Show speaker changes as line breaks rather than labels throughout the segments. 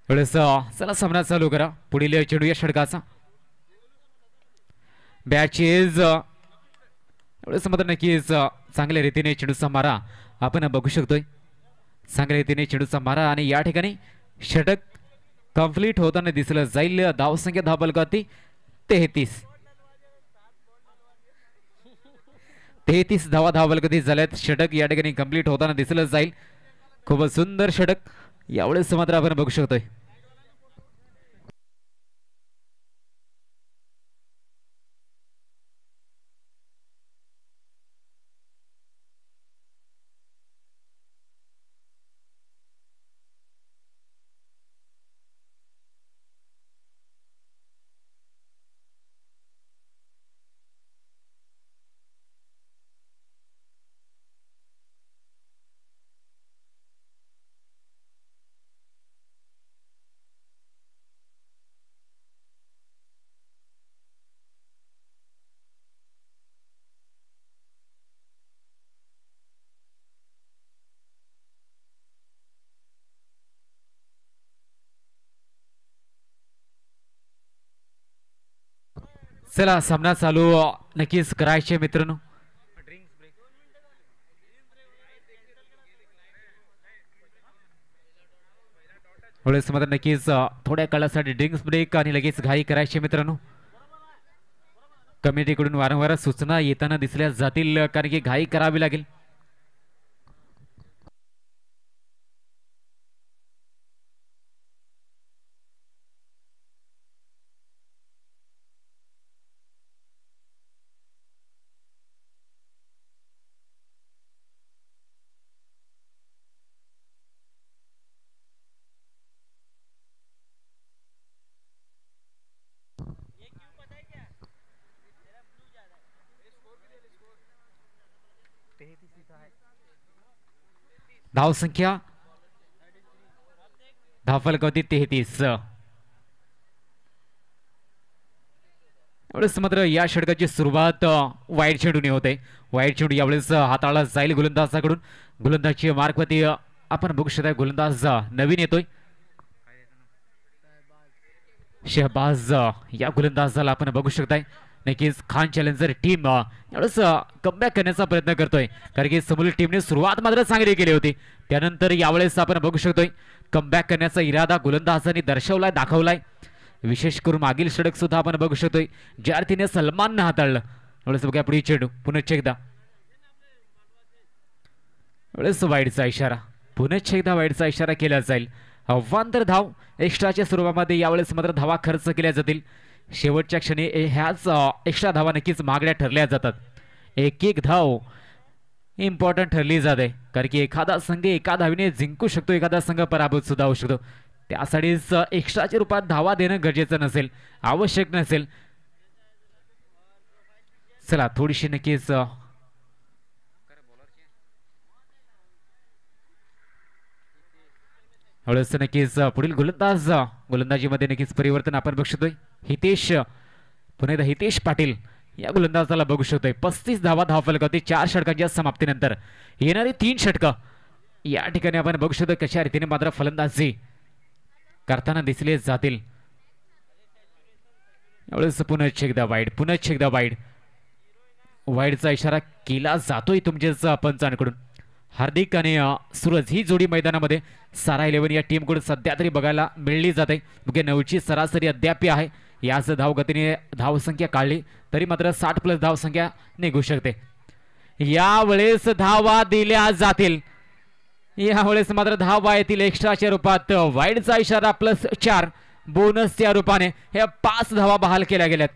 वेळेस चला सामना चालू करा. पुढील चेंडू या षटकाचा बॅचेज वेळेस मात्र नक्कीच चांगल्या रीतीने चेंडूचा मारा आपण बघू शकतोय. चांगल्या रीतीने चेंडूचा मारा आणि या ठिकाणी षटक कंप्लीट होताना दिसलं जाईल. धावसंख्या धावफलकावरती 33 धावा धावफलकावरती झाल्यात. षटक या ठिकाणी कंप्लीट होताना दिसलं जाईल. खूप सुंदर षटक यावेळेस मात्र आपण बघू शकतोय. चला सामना चालू नक्कीच करायचे मित्रांनो. वेळेस मात्र नक्कीच थोड्या काळासाठी ड्रिंक्स ब्रेक आणि लगेच घाई करायचे मित्रांनो. कमिटीकडून वारंवार सूचना येताना दिसल्या जातील कारण की घाई करावी लागेल. धावसंख्या धावफलकावरती 33. यावेळेस मात्र या षटकाची सुरुवात वाईट चेंडूने होते. वाईट चेंडू यावेळेस हाताळला जाईल गोलंदाजाकडून. गोलंदाजची मार्कवरती आपण बघू शकता गोलंदाज नवीन येतोय. शहबाज या गोलंदाजाला आपण बघू शकताय. नक्कीच खान चॅलेंजर टीम यावेळेस कमबॅक करण्याचा प्रयत्न करतोय कारण की समोरील टीमने सुरुवात मात्र चांगली केली होती. त्यानंतर यावेळेस आपण बघू शकतोय कमबॅक करण्याचा इरादा गोलंदाजांनी दर्शवलाय दाखवलाय. विशेष करून मागील षटक सुद्धा आपण बघू शकतोय ज्या अर्थीने सलमाननं हाताळलं. वेळेस बघा पुढे चेंडू पुनश्च एकदा वेळेस वाईडचा इशारा. पुनश्च एकदा वाईडचा इशारा केला जाईल. अवांतर धाव एक्स्ट्राच्या स्वरूपामध्ये यावेळेस मात्र धावा खर्च केल्या जातील. शेवटच्या क्षणी ह्याच एक्स्ट्रा धावा नक्कीच महागड्या ठरल्या जातात. एक एक धाव इम्पॉर्टंट ठरली जाते कारण की एखादा संघ एका धावीने जिंकू शकतो, एखादा संघ पराभूत सुद्धा होऊ शकतो. त्यासाठीच एक्स्ट्राच्या रूपात धावा देणं गरजेचं नसेल, आवश्यक नसेल. चला थोडीशी नक्कीच हळूच नक्कीच पुढील गोलंदाजीमध्ये नक्कीच परिवर्तन आपण बघू शकतोय. हितेश पुन्हा एकदा हितेश पाटील या गोलंदाजाला बघू शकतोय. 35 धावा धावफलकावरती 4 षटकांच्या समाप्तीनंतर येणारी 3 षटकं या ठिकाणी आपण बघू शकतो कशा रीतीने मात्र फलंदाजी करताना दिसले जातील. यावेळेस पुनश्च एकदा वाईड वाईडचा इशारा केला जातोय तुमच्याच पंचांकडून. हार्दिक आणि सूरज ही जोडी मैदानामध्ये सारा 11 या टीमकडून सध्या तरी बघायला मिळली जाते. 9ची सरासरी अद्याप आहे. याच धावगतीने धावसंख्या काढली तरी मात्र 60+ धावसंख्या निघू शकते. यावेळेस धावा दिल्या जातील. यावेळेस मात्र धावा येतील एक्स्ट्राच्या रूपात. वाईडचा इशारा +4 बोनसच्या रूपाने ह्या 5 धावा बहाल केल्या गेल्यात.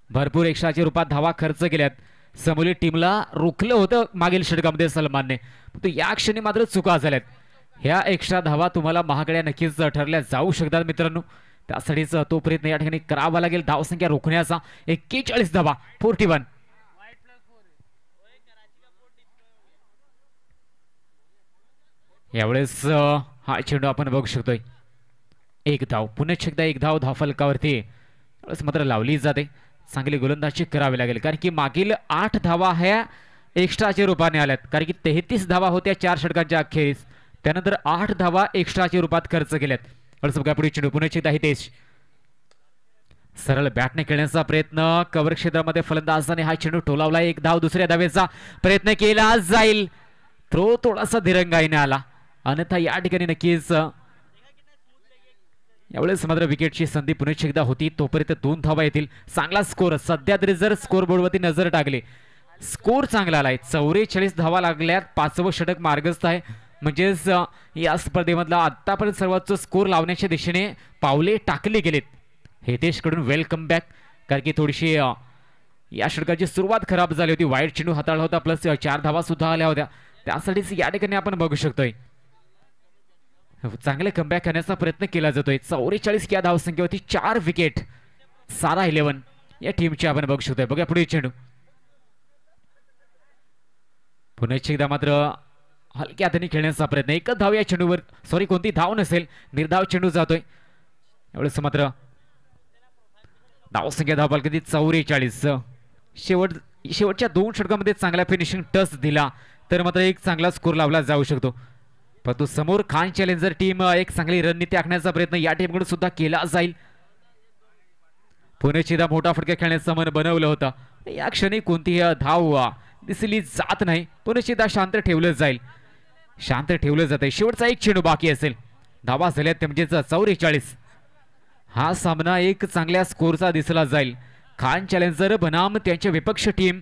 भरपूर एक्स्ट्राच्या रूपात धावा खर्च केल्यात. समोरील टीमला रोखलं होतं मागील षटकामध्ये सलमानने, पण या क्षणी मात्र चुका झाल्यात. ह्या एक्स्ट्रा धावा तुम्हाला महागड्या नक्कीच ठरल्या जाऊ शकतात मित्रांनो. त्यासाठीच तो प्रयत्न या ठिकाणी करावा लागेल धावसंख्या रोखण्याचा. 41 धावा 41. यावेळेस हा चेंडू आपण बघू शकतोय. एक धाव पुनश्च एकदा एक धाव धावफलकावरती मात्र लावली जाते. चांगली गोलंदाजी करावी लागेल कारण की मागील 8 धावा ह्या एक्स्ट्राच्या रूपाने आल्यात कारण की 33 धावा होत्या 4 षटकांच्या अखेरीस. त्यानंतर 8 धावा एक्स्ट्राच्या रूपात खर्च केल्यात. बघा पुढे चेंडू पुन्हा एकदा हितेश सरळ बॅटने खेळण्याचा प्रयत्न कव्हर क्षेत्रामध्ये फलंदाजाने हा चेंडू टोलावला. एक धाव दुसऱ्या धावेचा प्रयत्न केला जाईल. थ्रो थोडासा दिरंगाईने आला अन्यथा या ठिकाणी नक्कीच यावेळेस मात्र विकेटची संधी पुन्हा एकदा होती. तोपर्यंत 2 धावा येतील. चांगला स्कोर सध्या तरी जर स्कोर बोर्डवरती नजर टाकली स्कोर चांगला आलाय. 44 धावा लागल्यात. 5वं षटक मार्गस्थ आहे. म्हणजेच या स्पर्धेमधला आतापर्यंत सर्वोच्च स्कोर लावण्याच्या दिशेने पावले टाकली गेलीत. हितेश कडून वेलकम बॅक. कारण की थोडीशी या षटकाची सुरुवात खराब झाली होती. वाईट चेंडू हाताळला होता प्लस 4 धावा सुद्धा आल्या होत्या. त्यासाठीच या ठिकाणी आपण बघू शकतोय चांगले कमबॅक करण्याचा प्रयत्न केला जातोय. 44 या धावसंख्येवरती 4 विकेट. सारा 11 या टीमची आपण बघू शकतोय. बघा पुढे चेंडू पुन्हा एकदा मात्र हलक्या हाताने खेळण्याचा प्रयत्न. एकच धाव या चेंडूवर कोणती धाव नसेल निर्धाव चेंडू जातोय. एवढंच मात्र धावसंख्या धावपाल कधी 44. शेवटच्या 2 षटकामध्ये चांगला फिनिशिंग टच दिला तर मात्र एक चांगला स्कोर लावला जाऊ शकतो. परंतु समोर खान चॅलेंजर टीम एक चांगली रणनीती आखण्याचा प्रयत्न या टीमकडून सुद्धा केला जाईल. पुणे चिदा मोठा फटका खेळण्याचं मन बनवलं होतं. या क्षणी कोणतीही धाव दिसली जात नाही. पुणे चिदा शांत ठेवलं जाईल. शांत ठेवलं जात आहे. शेवटचा एक चेंडू बाकी असेल. धावा झाल्यात ते म्हणजेच 44. हा सामना एक चांगल्या स्कोरचा दिसला जाईल. खान चॅलेंजर बनाम त्यांच्या विपक्ष टीम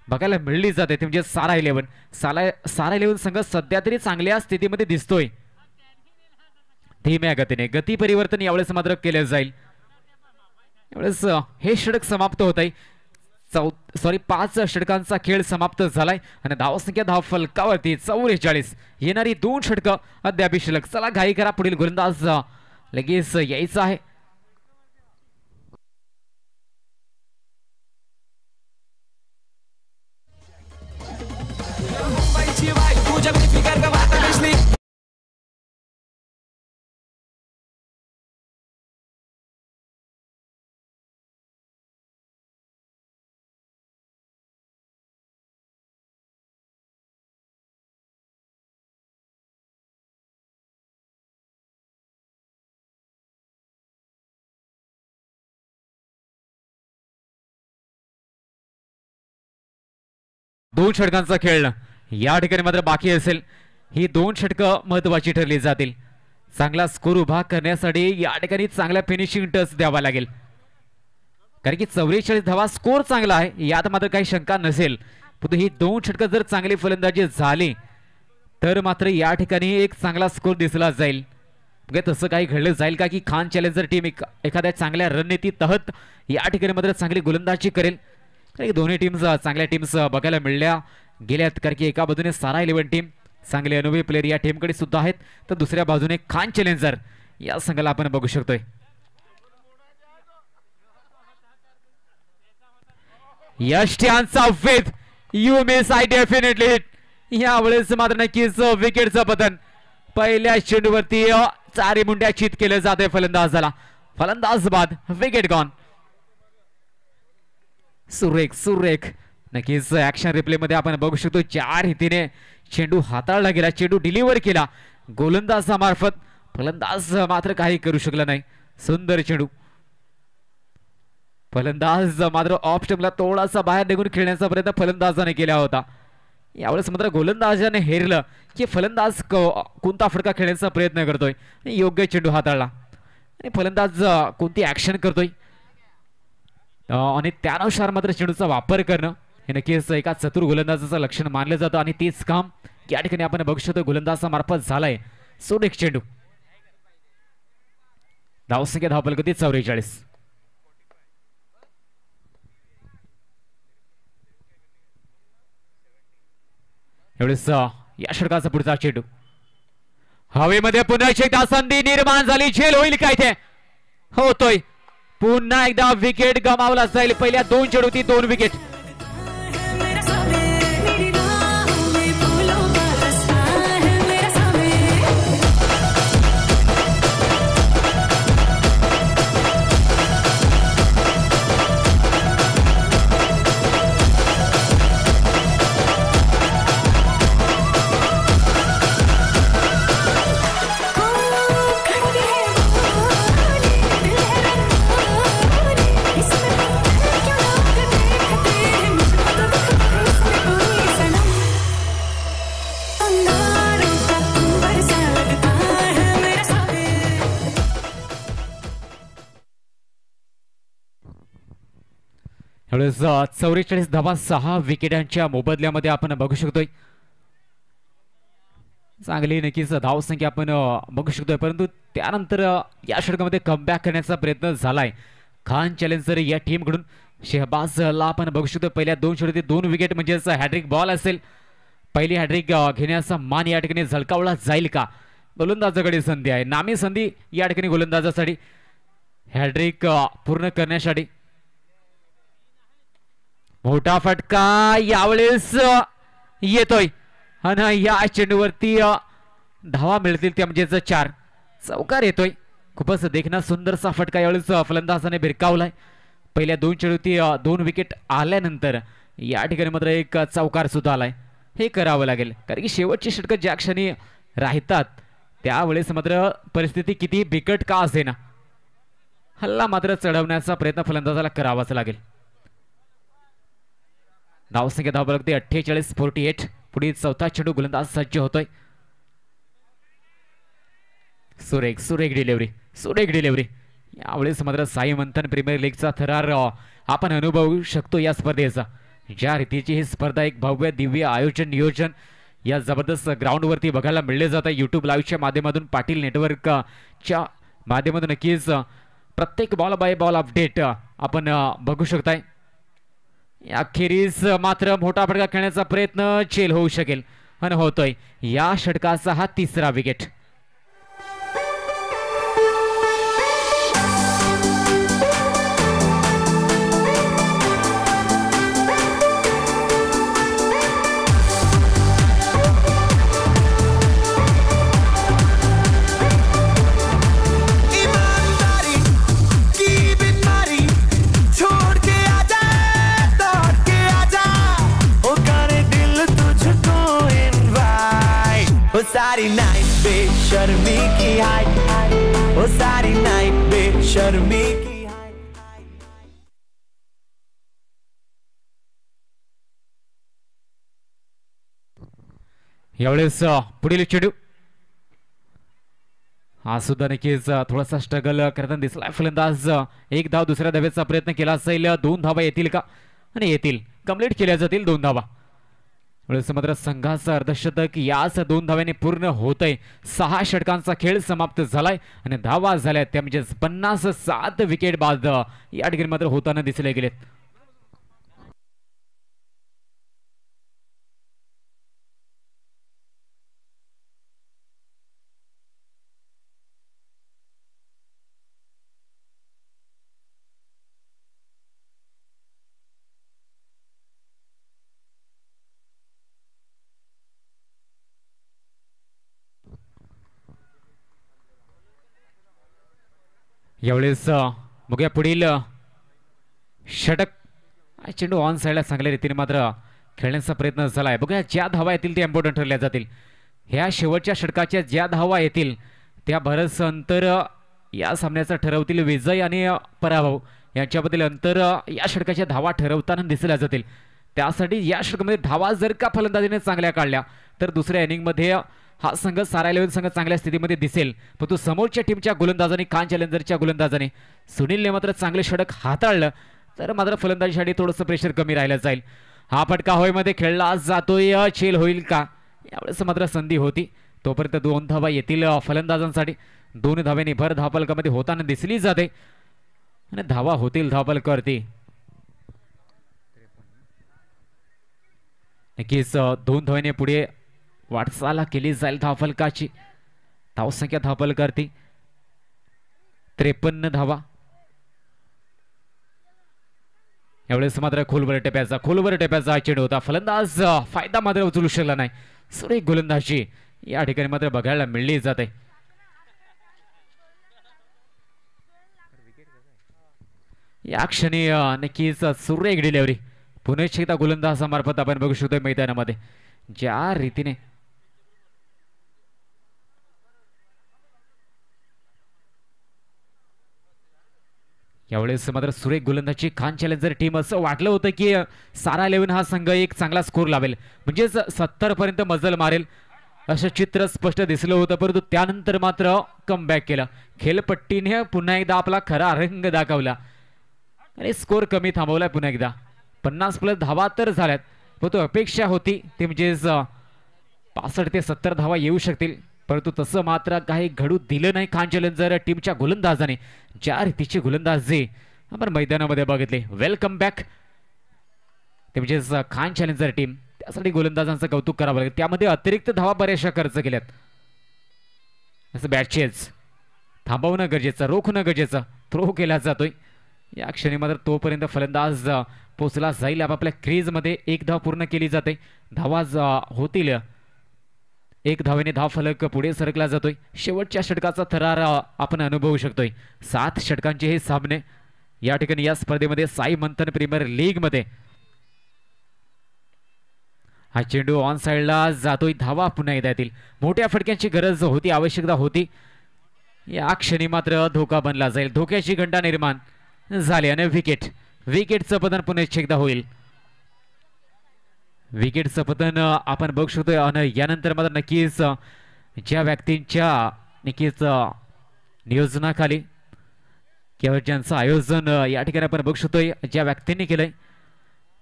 बघायला मिळली जाते ते म्हणजे सारा 11. सारा 11 संघ सध्या तरी चांगल्या स्थितीमध्ये दिसतोय. धीम्या गतीने गती परिवर्तन यावेळेस मात्र केलं जाईल. यावेळेस हे षटक समाप्त होत आहे. 5 षटकांचा खेळ समाप्त झालाय आणि धावसंख्या धाव फलकावरती 44. येणारी 2 षटकं अद्याप शिल्लक. चला घाई करा पुढील गोलंदाज लगेच यायचा आहे. दोन षटकांचा खेळ या ठिकाणी मात्र बाकी असेल. ही 2 षटकं महत्वाची ठरली जातील. चांगला स्कोर उभा करण्यासाठी या ठिकाणी चांगला फिनिशिंग टच द्यावा लागेल. कारण की 44 धावा स्कोर चांगला आहे यात मात्र काही शंका नसेल. परंतु ही 2 षटकं जर चांगली फलंदाजी झाली तर मात्र या ठिकाणी एक चांगला स्कोर दिसला जाईल. तसं काही घडलं जाईल का की खान चॅलेंजर टीम एखाद्या चांगल्या रणनीती तहत या ठिकाणी मात्र चांगली गोलंदाजी करेल. दोन्ही टीम्स चांगल्या टीम्स बघायला मिळल्या गेल्यात. कारण की एका बाजूने सारा 11 टीम चांगले अनुभवी प्लेयर या टीमकडे सुद्धा आहेत तर दुसऱ्या बाजूने खान चॅलेंजर या संघाला आपण बघू शकतोय. Yes chance with you miss I definitely hit. यावेळेस मात्र नक्कीच विकेटचं पतन. पहिल्या चेंडूवरती 4 मुंड्या चित केलं जाते फलंदाजाला. फलंदाज बाद विकेट गॉन. सुरेख नक्कीच ऍक्शन रिप्ले मध्ये आपण बघू शकतो ज्या रीतीने चेंडू हाताळला गेला चेंडू डिलिव्हर केला गोलंदाजामार्फत. फलंदाज मात्र काही करू शकला नाही. सुंदर चेंडू. फलंदाज मात्र ऑफ स्टंपला थोडासा बाहेर निघून खेळण्याचा प्रयत्न फलंदाजाने केला होता. यावेळेस मात्र गोलंदाजाने हेरलं की फलंदाज कोणता फटका खेळण्याचा प्रयत्न करतोय. योग्य चेंडू हाताळला आणि फलंदाज कोणती ऍक्शन करतोय आणि त्यानुसार मात्र चेंडूचा वापर करणं हे नक्कीच एका चतुर गोलंदाजाचं लक्षण मानलं जातं आणि तेच काम या ठिकाणी आपण बघू शकतो गोलंदाजामार्फत झालंय. सुरेख चेंडू. धावसंख्या धावफलक 44. एवढेच या षटकाचा पुढचा चेंडू हवेमध्ये पुन्हा एकदा संधी निर्माण झाली. झेल होईल काय ते होतोय. पुन्हा एकदा विकेट गमावला जाईल. पहिल्या 2 चेंडूती 2 विकेट. 44 धावा 6 विकेटांच्या मोबदल्यामध्ये आपण बघू शकतोय. चांगली नक्कीच धावसंख्या आपण बघू शकतोय, परंतु त्यानंतर या षटकामध्ये कमबॅक करण्याचा प्रयत्न झालाय खान चॅलेंजर या टीमकडून. शहबाजला आपण बघू शकतो पहिल्या 2 षटकात 2 विकेट म्हणजेच हॅट्रिक बॉल असेल. पहिली हॅट्रिक घेण्याचा मान या ठिकाणी झळकावला जाईल का? गोलंदाजाकडे संधी आहे, नामी संधी या ठिकाणी गोलंदाजासाठी हॅट्रिक पूर्ण करण्यासाठी. मोठा फटका यावेळेस येतोय आणि या चेंडूवरती धावा मिळतील त्या म्हणजेच 4 चौकार येतोय. खूपच देखणा सुंदरसा फटका यावेळेस फलंदाजाने भिरकावलाय. पहिल्या 2 चेंडूवरती 2 विकेट आल्यानंतर या ठिकाणी मात्र एक चौकार सुद्धा आलाय. हे करावं लागेल कारण की शेवटची षटकं ज्या क्षणी राहतात त्यावेळेस मात्र परिस्थिती किती बिकट का असेना हल्ला मात्र चढवण्याचा प्रयत्न फलंदाजाला करावाच लागेल. धावसंख्या धाव लागते 48-48. पुढील चौथा चेंडू गोलंदाज सज्ज होतोय. सुरेख डिलिव्हरी यावेळेस मात्र साई मंथन प्रीमियर लीगचा थरार आपण अनुभवू शकतो या स्पर्धेचा. ज्या रीतीची ही स्पर्धा एक भव्य दिव्य आयोजन नियोजन या जबरदस्त ग्राउंडवरती बघायला मिळले जात आहे. यूट्यूब लाईव्हच्या माध्यमातून पाटील नेटवर्कच्या माध्यमातून नक्कीच प्रत्येक बॉल बाय बॉल अपडेट आपण बघू शकताय. अखेरीस मात्र मोठा फटका खेळण्याचा प्रयत्न चेल होऊ शकेल आणि होतोय. या षटकाचा हा 3रा विकेट.
सारी नाइट बेशर्मी की हाइट, ओ सारी नाइट बेशर्मी की हाइट.
यावेळेस पुढील चेंडू हा सुद्धा नक्कीच थोडासा स्ट्रगल करताना दिसला फलंदाज. 1 धाव दुसऱ्या धावेचा प्रयत्न केला असेल. 2 धावा येतील का? आणि येतील, कंप्लीट केल्या जातील 2 धावा. मात्र संघाचं अर्धशतक याच 2 धाव्याने पूर्ण होतंय. 6 षटकांचा खेळ समाप्त झालाय आणि धावा झाल्या त्या म्हणजे 57 विकेट बाद या ठिकाणी मात्र होताना दिसले गेलेत. यावेळेस बघूया पुढील षटक. चेंडू ऑन साईडला चांगल्या रीतीने मात्र खेळण्याचा प्रयत्न झालाय. बघूया ज्या धावा येतील त्या इम्पॉर्टंट ठरल्या जातील. ह्या शेवटच्या षटकाच्या ज्या धावा येतील त्या बरंच अंतर या सामन्याचा ठरवतील. विजय आणि पराभव यांच्याबद्दल अंतर या षटकाच्या धावा ठरवताना दिसल्या जातील. त्यासाठी या षटकामध्ये धावा जर का फलंदाजीने चांगल्या काढल्या तर दुसऱ्या इनिंगमध्ये हा संघ सारा 11 संघ चांगल्या स्थितीमध्ये दिसेल. परंतु समोरच्या टीमच्या गोलंदाजाने खान चॅलेंजरच्या गोलंदाजाने सुनीलने मात्र चांगले षटक हाताळलं तर मात्र फलंदाजीसाठी थोडंसं प्रेशर कमी राहिलं जाईल. हा फटका होयमध्ये खेळला जातोय, चेल होईल का? यावेळेस मात्र संधी होती. तोपर्यंत 2 धावा येतील फलंदाजांसाठी. 2 धाव्यांनी भर धावफलकामध्ये होताना दिसली जाते आणि धावा होतील धावफलकावरती. नक्कीच 2 धाव्याने पुढे वाटचाल केली जाईल धावफलकाची. धावसंख्या धावफलकावरती 53 धावा. यावेळेस मात्र खोलवर टप्प्याचा चेंडू होता. फलंदाज फायदा मात्र उचलू शकला नाही. सुरेख गोलंदाजी या ठिकाणी मात्र बघायला मिळली जाते. या क्षणी नक्कीच सुरेख डिलिव्हरी पुन्हा एकदा गोलंदाजामार्फत आपण बघू शकतो मैदानामध्ये ज्या रीतीने यावेळेस मात्र सुरेख गोलंदाजी खान चॅलेंजर टीम. असं वाटलं होतं की सारा 11 हा संघ एक चांगला स्कोर लावेल म्हणजेच 70 पर्यंत मजल मारेल असं चित्र स्पष्ट दिसलं होतं. परंतु त्यानंतर मात्र कमबॅक केलं. खेळपट्टीने पुन्हा एकदा आपला खरा रंग दाखवला. आणि स्कोर कमी थांबवलाय पुन्हा एकदा. 50+ धावा तर झाल्यात, पण तो अपेक्षा होती ते म्हणजेच 65 ते 70 धावा येऊ शकतील, परंतु तसं मात्र काही घडू दिलं नाही खान चॅलेंजर टीमच्या गोलंदाजाने. ज्या रीतीची गोलंदाजी आपण मैदानामध्ये बघितले. वेलकम बॅक ते म्हणजेच खान चॅलेंजर टीम, त्यासाठी गोलंदाजांचं कौतुक करावं लागेल. त्यामध्ये अतिरिक्त धावा बऱ्याचशा खर्च केल्यात. असं बॅटचेज थांबवणं गरजेचं, रोखणं गरजेचं. थ्रो केला जातोय या क्षणी मात्र तोपर्यंत फलंदाज पोचला जाईल आपापल्या क्रीजमध्ये. 1 धाव पूर्ण केली जाते. धावा होतील. 1 धावेने धाव फलक पुढे सरकला जातोय. शेवटच्या षटकाचा थरार आपण अनुभवू शकतोय. 7 षटकांचे हे सामने या ठिकाणी या स्पर्धेमध्ये साई मंथन प्रीमियर लीग मध्ये. हा चेंडू ऑन साइडला जातोय. धावा पुन्हा एकदा येतील. मोठ्या फटक्यांची गरज होती, आवश्यकता होती. या क्षणी मात्र धोका बनला जाईल. धोक्याची घंटा निर्माण झाली आणि विकेटचं पतन पुन्हा एकदा होईल. विकेटचं पतन आपण बघू शकतोय. आणि यानंतर मात्र नक्कीच ज्या व्यक्तींच्या नक्कीच नियोजनाखाली किंवा ज्यांचं आयोजन या ठिकाणी आपण बघू शकतोय, ज्या व्यक्तींनी केलंय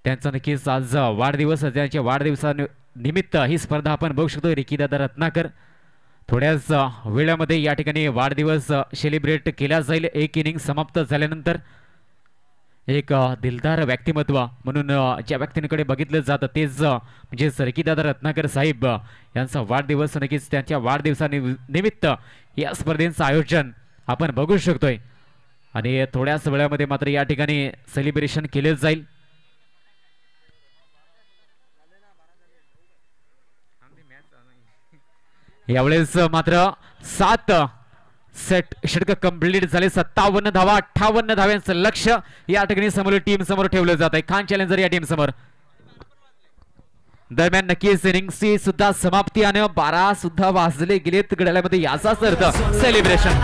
त्यांचा नक्कीच आज वाढदिवस. त्यांच्या वाढदिवसानिमित्त ही स्पर्धा आपण बघू शकतोय. रिकीदादा रत्नाकर थोड्याच वेळामध्ये या ठिकाणी वाढदिवस सेलिब्रेट केला जाईल. 1 इनिंग समाप्त झाल्यानंतर एक दिलदार व्यक्तिमत्व म्हणून ज्या व्यक्तींकडे बघितलं जातं तेच म्हणजे रिकीदादा रत्नाकर साहेब यांचा वाढदिवस. नक्कीच त्यांच्या वाढदिवसानिमित्त या स्पर्धेचं आयोजन आपण बघू शकतोय. आणि थोड्याच वेळामध्ये मात्र या ठिकाणी सेलिब्रेशन केले जाईल. यावेळेस मात्र 7 षटक कंप्लीट झाले. 57 धावा, 58 धाव्यांचं लक्ष्य या ठिकाणी समोर टीम समोर ठेवलं जात आहे. खान चॅलेंजर या टीम समोर. दरम्यान नक्कीच इनिंगची सुद्धा समाप्ती आणि 12 सुद्धा वाजले गेलेत घड्याळामध्ये. याचाच अर्थ सेलिब्रेशन.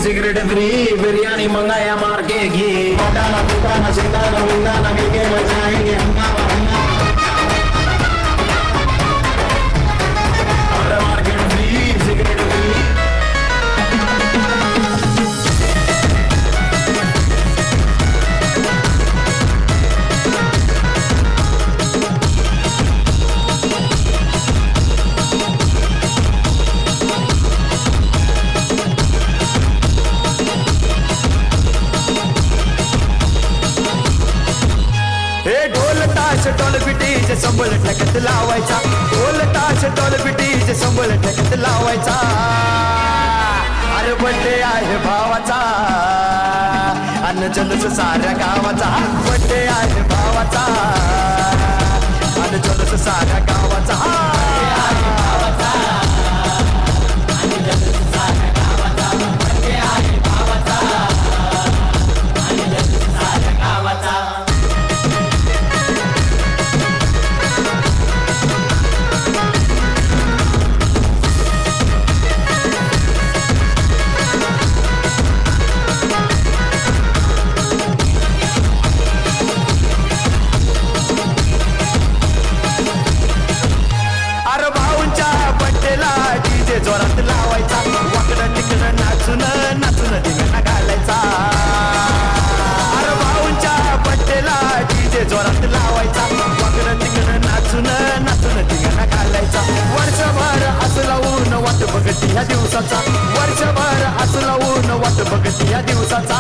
सिगरेट फ्री बिरयानी मंगाया मार के घी पटाना पुटाना चिंताना विंदाना मिलके मचाएंगे हंगामा हंगामा मार्केट फ्री सिगरेट फ्री. टोल पिटीचे संबळ ठेकत लावायचा. ढोल ताश टोल पिटीचे संबळ ठेकत लावायचा. अरे बड्डे आहे भावाचा अन्न जलूस साऱ्या गावाचा. बड्डे आहे भावाचा अन्न जलूस साऱ्या गावाचा. जोरात लावायचा. वाकडं तिकडं नाचून नाचून धिंगाणा घालायचा. अरे भाऊंच्या बड्डेला डीजे जोरात लावायचा. वाकडं तिकडं नाचून नाचून धिंगाणा घालायचा. वर्षभर असं लावून वाट बघती ह्या दिवसाचा. वर्षभर असं लावून वाट बघती ह्या दिवसाचा.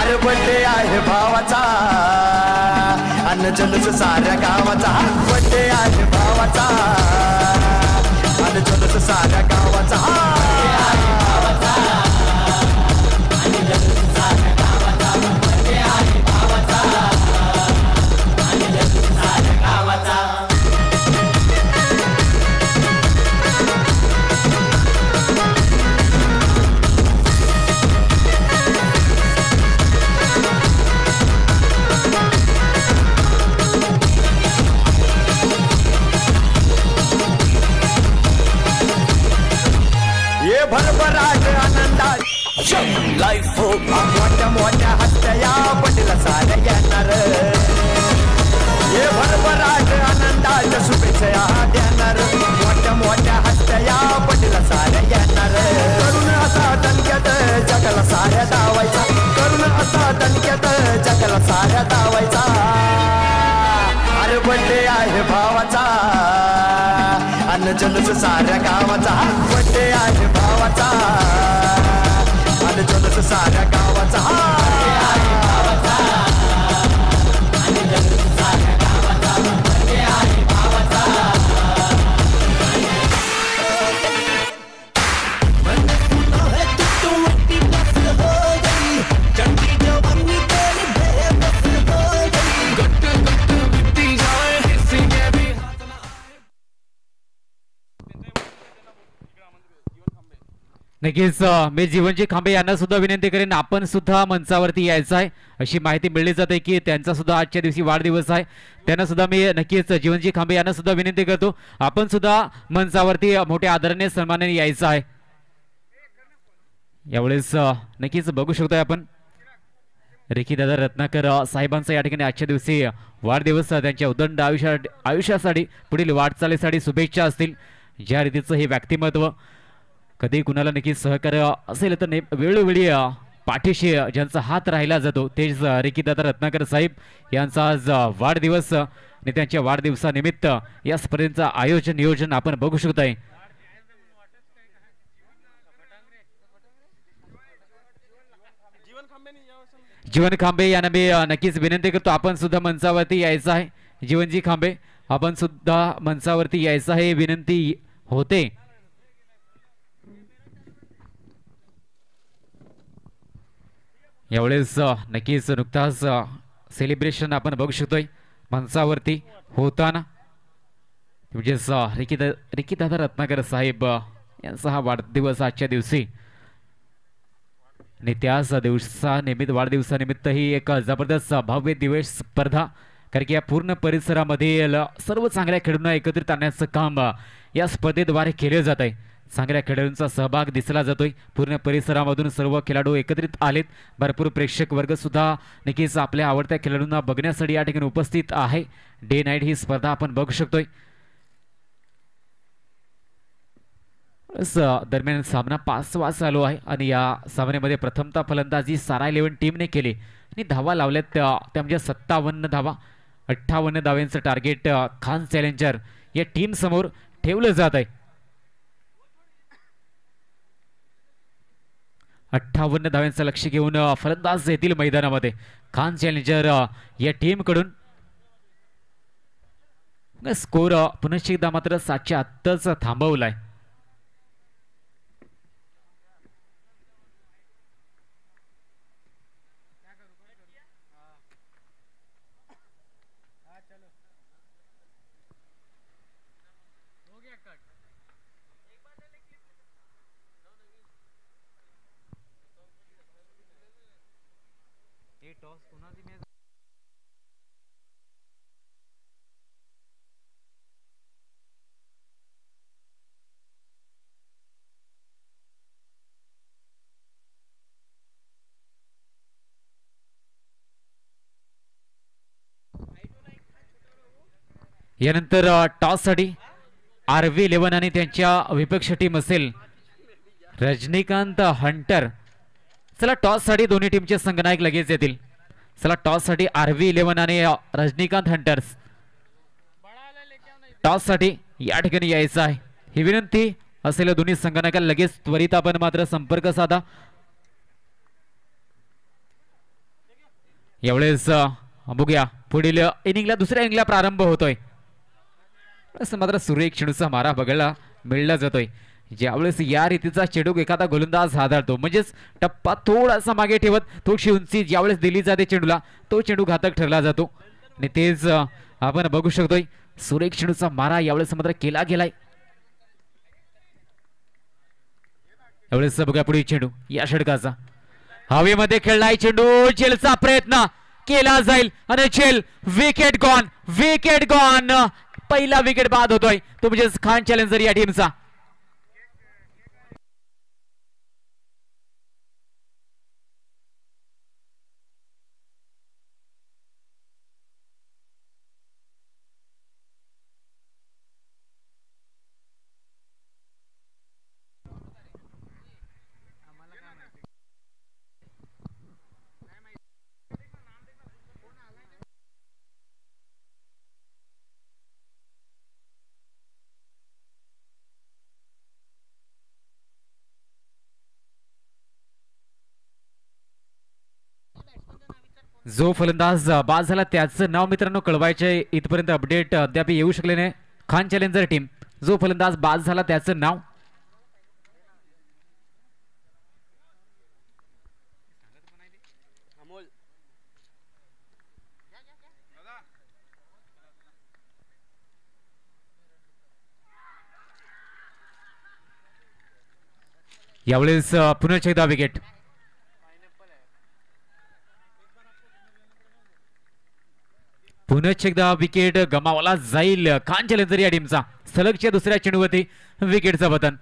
अरे बड्डे आहे भावाचा अन्न जलूस साऱ्या गावाचा. बड्डे आहे भावाचा आणि जलूस साऱ्या गावाचा. डोक्याला साऱ्या धावायचा अरे बड्डे आहे भावाचा अन्न जल्लोष साऱ्या गावाचा बड्डे आहे भावाचा अन्न जल्लोष साऱ्या गावाचा बड्डे आहे भावाचा अन्न जल्लोष साऱ्या गावाचा बड्डे आहे भावाचा
नक्कीच मी जीवनजी खांबे यांना सुद्धा विनंती करेन आपण सुद्धा मंचावरती यायचं आहे अशी माहिती मिळली जाते की त्यांचा सुद्धा आजच्या दिवशी वाढदिवस आहे त्यांना सुद्धा मी नक्कीच जीवनजी खांबे यांना सुद्धा विनंती करतो आपण सुद्धा मंचावरती मोठ्या आदराने सन्मानाने यायचं आहे यावेळेस नक्कीच बघू शकतोय आपण रेखी दादा रत्नाकर साहेबांचा या ठिकाणी आजच्या दिवशी वाढदिवस त्यांच्या उदंड आयुष्यासाठी पुढील वाटचालीसाठी शुभेच्छा असतील ज्या रीतीचं हे व्यक्तिमत्व कधी कुणाला नक्की सहकार्य असेल तर वेळोवेळी पाठीशी ज्यांचा हात राहिला जातो तेच रेखीदादा रत्नाकर साहेब यांचा आज वाढदिवस आणि त्यांच्या वाढदिवसानिमित्त या स्पर्धेचं आयोजन नियोजन आपण बघू शकतोय जीवन खांबे यांना मी नक्कीच विनंती करतो आपण सुद्धा मंचावरती यायचं आहे जीवनजी खांबे आपण सुद्धा मंचावरती यायचं आहे विनंती होते यावेळेस नक्कीच नुकताच सेलिब्रेशन आपण बघू शकतोय मंचावरती होताना म्हणजेच रिकीदादा रत्नाकर साहेब यांचा हा वाढदिवस आजच्या दिवशी आणि त्याच दिवसानिमित्त वाढदिवसानिमित्त ही एक जबरदस्त भव्य दिवस स्पर्धा कारण की या पूर्ण परिसरामध्ये सर्व चांगल्या खेळाडूंना एकत्रित आणण्याचं काम या स्पर्धेद्वारे केले जात आहे चांगल्या खेळाडूंचा सहभाग दिसला जातोय पूर्ण परिसरामधून सर्व खेळाडू एकत्रित आलेत भरपूर प्रेक्षक वर्ग सुद्धा नक्कीच आपल्या आवडत्या खेळाडूंना बघण्यासाठी या ठिकाणी उपस्थित आहे डे नाईट ही स्पर्धा आपण बघू शकतोय दरम्यान सामना 5वा चालू आहे आणि या सामन्यामध्ये प्रथमतः फलंदाजी सारा 11 टीमने केली आणि धावा लावल्यात त्या म्हणजे 57 धावा 58 धाव्यांचं टार्गेट खान चॅलेंजर या टीम समोर ठेवलं जात आहे 58 धाव्यांचं लक्ष घेऊन फलंदाज येतील मैदानामध्ये खान चॅलेंजर या टीम कडून स्कोर पुनश्च एकदा मात्र 708च थांबवलाय यानंतर टॉस साठी RV11 आणि त्यांच्या विपक्ष टीम असेल रजनीकांत हंटर चला टॉस साठी दोन्ही टीमचे संघनायक लगेच येतील चला टॉस साठी RV11 आणि रजनीकांत हंटर्स टॉस साठी या ठिकाणी यायचं आहे ही विनंती असेल दोन्ही संघनायकाला लगेच त्वरित आपण मात्र संपर्क साधा यावेळेस बघूया पुढील इनिंगला दुसऱ्या इनिंगला प्रारंभ होतोय असं मात्र सुरेख चेंडूचा मारा बघायला मिळला जातोय ज्यावेळेस या रीतीचा चेंडू एखादा गोलंदाज हाताळतो म्हणजेच टप्पा थोडासा मागे ठेवत थोडीशी उंची ज्यावेळेस दिली जाते चेंडूला तो चेंडू घातक ठरला जातो आणि तेच आपण बघू शकतोय सुरेख चेंडूचा मारा यावेळेस मात्र केला गेलाय यावेळेस बघा पुढे चेंडू या षटकाचा हवेमध्ये खेळलाय चेंडू झेलचा प्रयत्न केला जाईल आणि झेल विकेट गॉन पहिला विकेट बाद होतोय तो म्हणजे खान चॅलेंजर या टीमचा जो फलंदाज बाद झाला त्याचं नाव मित्रांनो कळवायचे इथपर्यंत अपडेट अद्याप येऊ शकले नाही. खान चॅलेंजर टीम जो फलंदाज बाद झाला त्याचं नाव. यावेळेस पुन्हा एकदा विकेट. पुन्हा एकदा विकेट गमावला जाईल खान चॅलेंजर या टीमचा. सलगच्या दुसऱ्या चेंडूवरती विकेटचं बटन.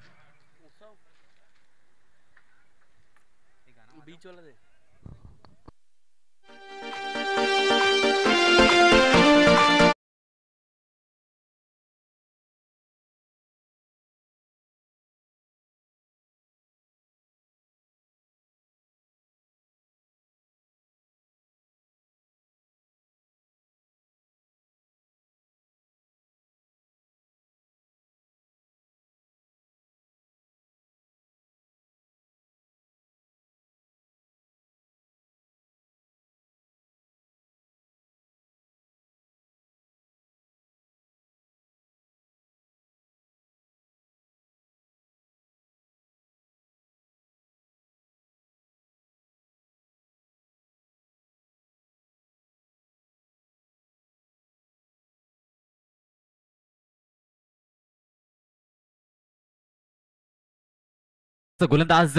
गोलंदाज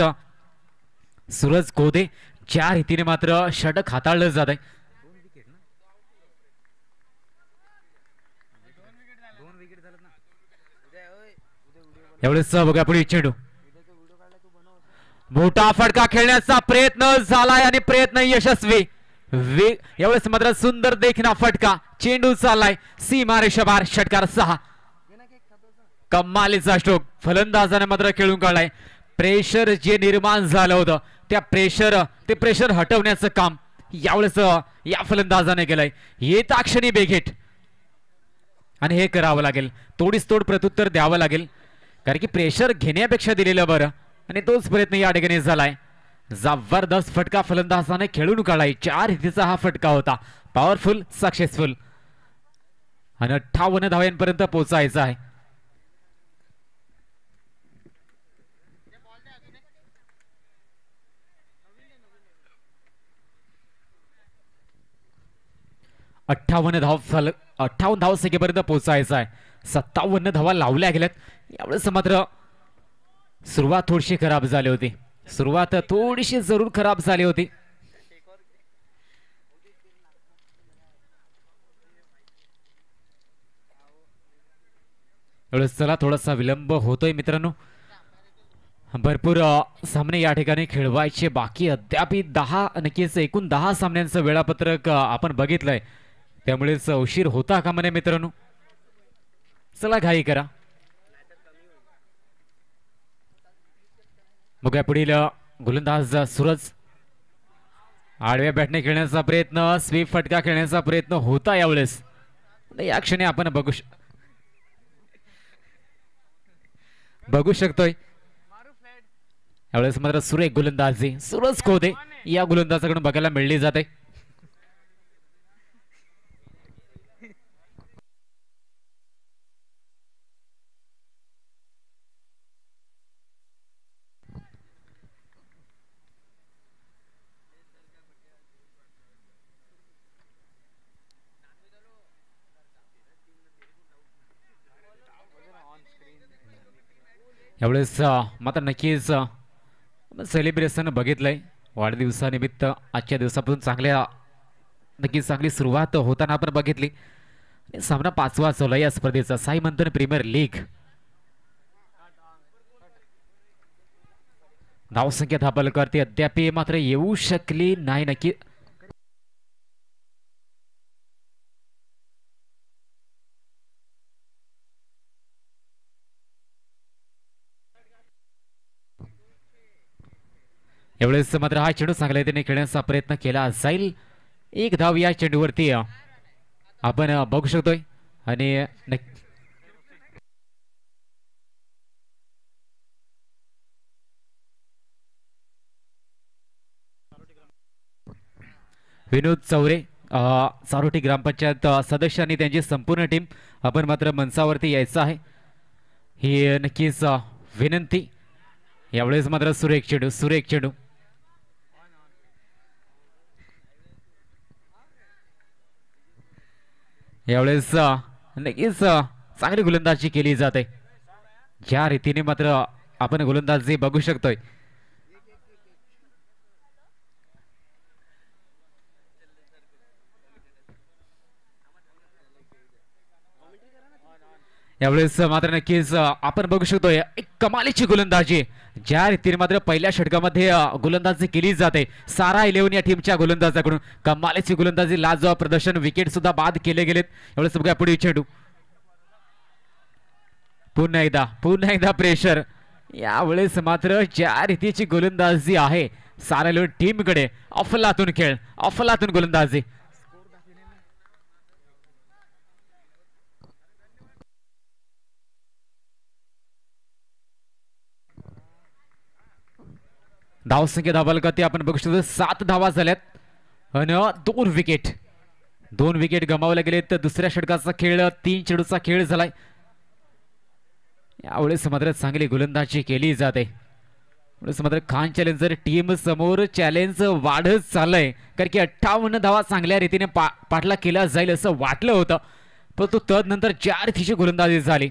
सूरज कोदे चार हितीने मात्र षटक हाताळलं जात आहे. यावेळेस बघा पुढे चेंडू. मोठा फटका खेळण्याचा प्रयत्न झालाय आणि प्रयत्न यशस्वी. यावेळेस मात्र सुंदर देखना फटका. चेंडू चाललाय सीमा रेषेबाहेर. षटकार 6. कमालीचा स्ट्रोक फलंदाजाने मात्र खेळून काढलाय. प्रेशर जे निर्माण झालं होतं त्या प्रेशर हटवण्याचं काम यावेळेस या फलंदाजाने केलंय. येता क्षणी बेघेट आणि हे करावं लागेल. तोडीस तोड प्रत्युत्तर द्यावं लागेल कारण की प्रेशर घेण्यापेक्षा दिलेलं बरं आणि तोच प्रयत्न या ठिकाणी झालाय. जबरदस्त फटका फलंदाजाने खेळून काढलाय. 4 हितीचा हा फटका होता. पॉवरफुल सक्सेसफुल आणि 58 धावांपर्यंत पोहोचायचा आहे. अठ्ठावन्न धाव संख्येपर्यंत पोहोचायचा आहे. 57 धावा लावल्या गेल्यात. यावेळेस मात्र सुरुवात थोडीशी खराब झाली होती. सुरुवात थोडीशी जरूर खराब झाली होती. यावेळेस चला थोडासा विलंब होतोय मित्रांनो. भरपूर सामने या ठिकाणी खेळवायचे बाकी अद्याप 10 नक्कीच एकूण 10 सामन्यांचं वेळापत्रक आपण बघितलंय. त्यामुळेच उशीर होता का म्हणे मित्रांनो. चला घाई करा. बघूया पुढील गोलंदाज सूरज. आडव्या बॅटने खेळण्याचा प्रयत्न. स्वीप फटका खेळण्याचा प्रयत्न होता यावेळेस. या क्षणी आपण बघू शकतोय. यावेळेस मात्र सुरेख गोलंदाजी सूरज कोदे या गोलंदाजाकडून बघायला मिळली जाते. यावेळेस मात्र नक्कीच सेलिब्रेशन बघितलंय. वाढदिवसानिमित्त आजच्या दिवसापासून नक्कीच चांगली सुरुवात होताना आपण बघितली. सामना 5वा चालू या स्पर्धेचा साईमंथन प्रीमियर लीग. धावसंख्या धाबल करते अद्याप मात्र येऊ शकली नाही. नक्की यावेळेस मात्र हा चेंडू चांगल्या रीतीने खेळण्याचा प्रयत्न केला जाईल. 1 धाव या चेंडूवरती आपण बघू शकतोय आणि विनोद चौरे चारोटी ग्रामपंचायत सदस्यांनी त्यांची संपूर्ण टीम आपण मात्र मंचावरती यायचं आहे ही नक्कीच विनंती. यावेळेस मात्र सुरेख चेंडू यावेळेस नक्कीच चांगली गोलंदाजी केली जाते. ज्या रीतीने मात्र आपण गोलंदाजी बघू शकतोय यावेळेस मात्र नक्कीच आपण बघू शकतोय एक कमालीची गोलंदाजी. ज्या रीतीने मात्र पहिल्या षटकामध्ये गोलंदाजी केली जाते सारा 11 या टीमच्या गोलंदाजाकडून कमालीची गोलंदाजी लाजवाब प्रदर्शन विकेट सुद्धा बाद केले गेलेत. यावेळेस बघूया पुढे चेंडू पुन्हा एकदा प्रेशर. यावेळेस मात्र ज्या रीतीची गोलंदाजी आहे सारा 11 टीमकडे अफलातून गोलंदाजी. धावसंख्या धावालगती आपण बघू शकतो 7 धावा झाल्यात आणि 2 विकेट गमावले गेले. तर दुसऱ्या षटकाचा खेळ 3 चेंडूचा खेळ झालाय. यावेळेस मात्र चांगली गोलंदाजी केली जाते. यावेळेस मात्र खान चॅलेंजर टीम समोर चॅलेंज वाढत चाललंय कारण की 58 धावा चांगल्या रीतीने पाठला केला जाईल असं वाटलं होतं परंतु तदनंतर 4 रीतीची गोलंदाजी झाली.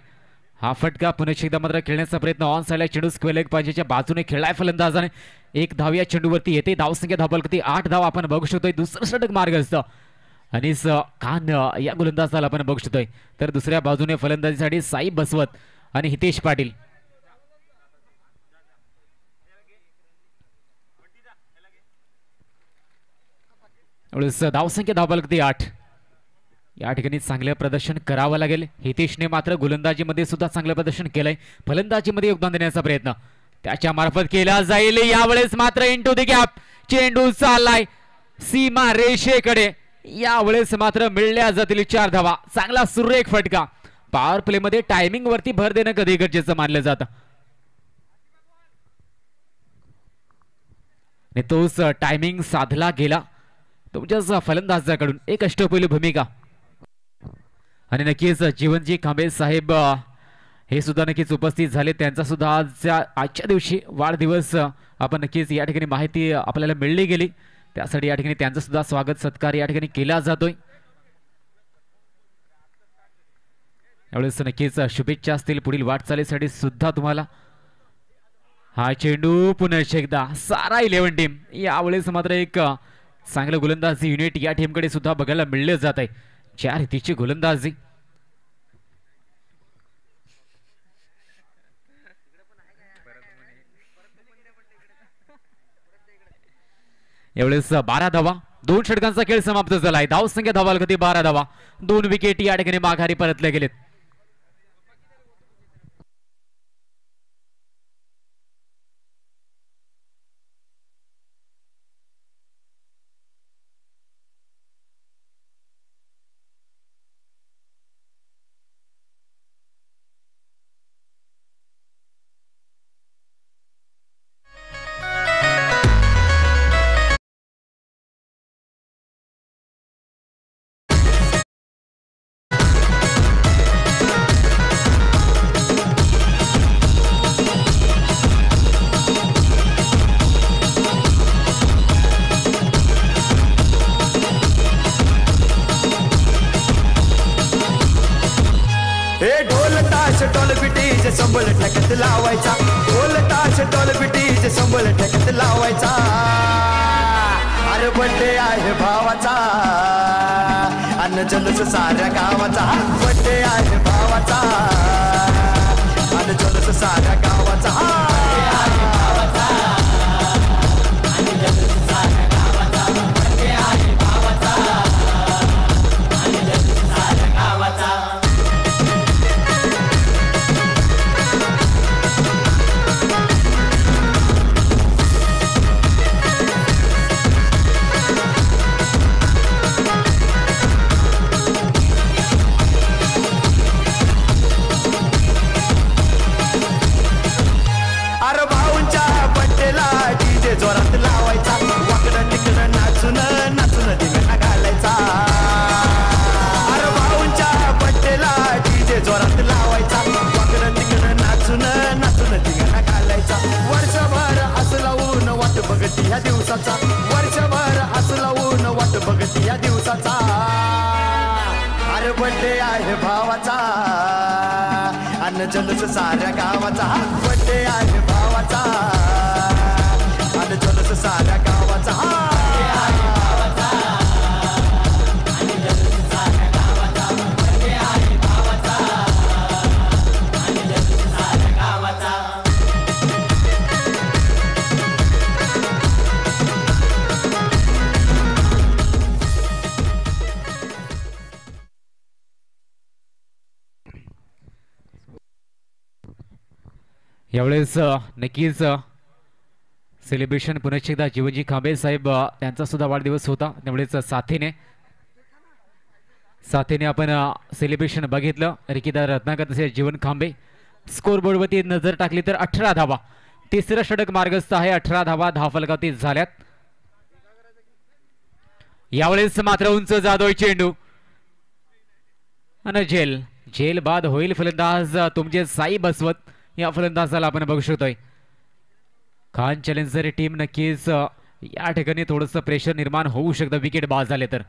हा फटका पुन्हा एकदा मात्र खेळण्याचा प्रयत्न ऑन साइडला चेंडू स्क्वेअर लेग पाहिजेच्या बाजूने खेळलाय फलंदाजाने. 1 धाव या चेंडूवरती येते. धावसंख्या धावलगती 8 धाव आपण बघू शकतोय. दुसरं षटक मार्ग असतं अनिस खान या गोलंदाजाला आपण बघू शकतोय. तर दुसऱ्या बाजूने फलंदाजीसाठी साई बसवत आणि हितेश पाटील. धावसंख्या धावलगती 8. या ठिकाणी चांगलं प्रदर्शन करावं लागेल. हितेशने मात्र गोलंदाजीमध्ये सुद्धा चांगलं प्रदर्शन केलंय. फलंदाजीमध्ये योगदान देण्याचा प्रयत्न त्याच्या मार्फत केला जाईल. यावेळेस मात्र इनटू द गॅप चेंडू चाललाय सीमा रेषेकडे. यावेळेस मात्र मिळल्या जातील 4 धावा. चांगला सुरेख फटका. पॉवर प्ले मध्ये टायमिंग वरती भर देणं कधी गरजेचं मानलं जातं आणि तोच टायमिंग साधला गेला तुमच्या फलंदाजाकडून. एक अष्टपैलू भूमिका आणि नक्कीच जीवनजी खांबे साहेब हे सुद्धा नक्कीच उपस्थित झाले. त्यांचा सुद्धा आजच्या दिवशी वाढदिवस आपण नक्कीच या ठिकाणी माहिती आपल्याला मिळली गेली त्यासाठी या ठिकाणी त्यांचं सुद्धा स्वागत सत्कार या ठिकाणी केला जातोय. यावेळेस नक्कीच शुभेच्छा असतील पुढील वाटचालीसाठी सुद्धा तुम्हाला. हा चेंडू पुन्हा एकदा सारा 11 टीम. यावेळेस मात्र एक चांगलं गोलंदाजी युनिट या टीमकडे सुद्धा बघायला मिळलं जात आहे. 4 रीतीची गोलंदाजी. यावेळेस 12 धावा. 2 षटकांचा खेळ समाप्त झालाय. धावसंख्या धावालगती 12 धावा. 2 विकेट या ठिकाणी माघारी परतले गेलेत.
संबळ ठेकत लावायचा. ढोल ताश डोल बिटीज संबळ ठेकत लावायचा. अरे बड्डे आहे भावाचा अन्न जलस साऱ्या गावाचा. बड्डे आहे भावाचा अन्न जलस साऱ्या गावाचा. भावाचा अन जलस साऱ्या गावाचा बड्डे आहे भावाचा अन जलस साऱ्या गावाचा
यावेळेस नक्कीच सेलिब्रेशन पुन्हा एकदा जीवनजी खांबे साहेब त्यांचा सुद्धा वाढदिवस होता त्यामुळेच साथीने आपण सेलिब्रेशन बघितलं. रिकीदार रत्नाकर तसेच जीवन खांबे. स्कोर बोर्डवरती नजर टाकली तर 18 धावा, तिसरं षटक मार्गस्थ आहे. 18 धावा धावफलकावरती झाल्यात. यावेळेस मात्र उंच जादोय चेंडू आणि झेल बाद होईल. फलंदाज तुमचे साई बसवत या फलंदाजाला आपण बघू शकतोय. खान चॅलेंजर टीम नक्कीच या ठिकाणी थोडंसं प्रेशर निर्माण होऊ शकतं विकेट बाद झाले तर.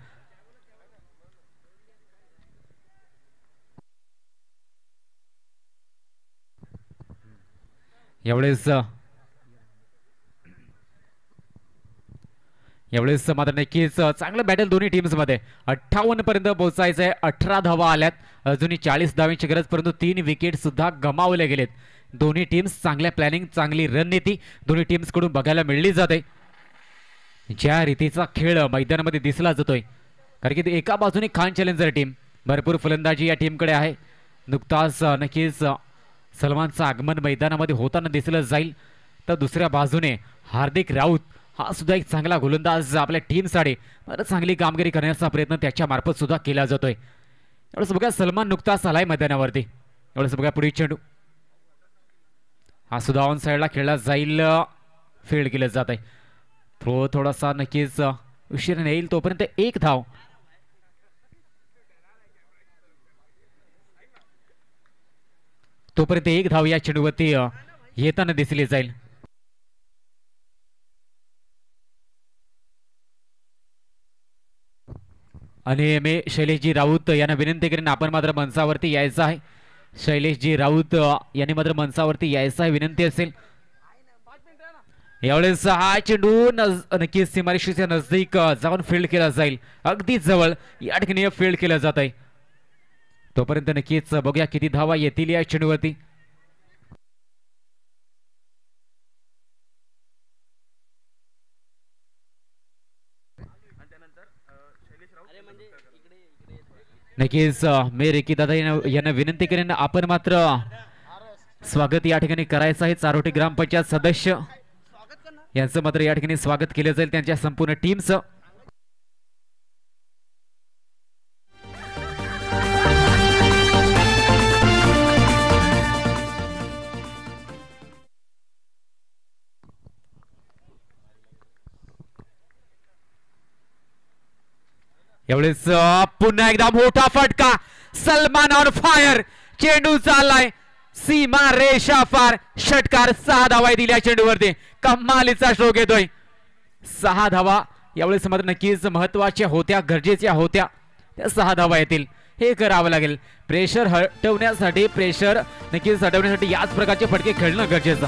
यावेळेस मात्र नक्कीच चांगलं बॅटल दोन्ही टीम्स मध्ये. 58 पर्यंत पोहोचायचं आहे. 18 धावा आल्यात. अजूनही 40 धावांची गरज, परंतु 3 विकेट सुद्धा गमावले गेलेत. दोन्ही टीम्स चांगल्या प्लॅनिंग, चांगली रणनीती दोन्ही टीम्स कडून बघायला मिळली जाते. ज्या रीतीचा खेळ मैदानामध्ये दिसला जातोय, कारण की एका बाजूने खान चॅलेंजर टीम भरपूर फलंदाजी या टीमकडे आहे. नुकताच नक्कीच सलमानचं आगमन मैदानामध्ये होताना दिसलं जाईल, तर दुसऱ्या बाजूने हार्दिक राऊत हा सुद्धा एक चांगला गोलंदाज आपल्या टीमसाठी चांगली कामगिरी करण्याचा प्रयत्न त्याच्या मार्फत सुद्धा केला जातोय. एवढंच बघा, सलमान नुकताच आलाय मैदानावरती. एवढंच बघा पुढे चेंडू हा सुद्धा ऑन साईडला खेळला जाईल. फील्ड केलं जात आहे. थ्रो थोडासा नक्कीच उशिराने येईल. तोपर्यंत एक धाव. या चेंडूवरती येताना दिसली जाईल. आणि मी शैलेशजी राऊत यांना विनंती करेन आपण मात्र मंचावरती यायचं आहे. शैलेशजी राऊत यांनी मात्र मंचावरती यायचं आहे, विनंती असेल. यावेळेस हा चेंडू नक्कीच सीमारेषेच्या नजदीक जाऊन फील्ड केला जाईल. अगदी जवळ या ठिकाणी फील्ड केलं जात आहे. तोपर्यंत नक्कीच बघूया किती धावा येतील या चेंडूवरती. नक्कीच मी रेकी दादा यांना विनंती करेन आपण मात्र स्वागत या ठिकाणी करायचं आहे. चारोटी ग्रामपंचायत सदस्य यांचं मात्र या ठिकाणी स्वागत केलं जाईल त्यांच्या संपूर्ण टीमचं. यावेळेस पुन्हा एकदा मोठा फटका. Salman on fire. चेंडू चाललाय सीमा रेषा पार. षटकार. 6 धावा दिल्या चेंडूवरती. कमालीचा स्ट्रोक येतोय. 6 धावा यावेळेस मात्र नक्कीच महत्वाच्या होत्या, गरजेच्या होत्या. त्या 6 धावा येतील. हे करावं लागेल. प्रेशर हटवण्यासाठी याच प्रकारचे फटके खेळणं गरजेचं.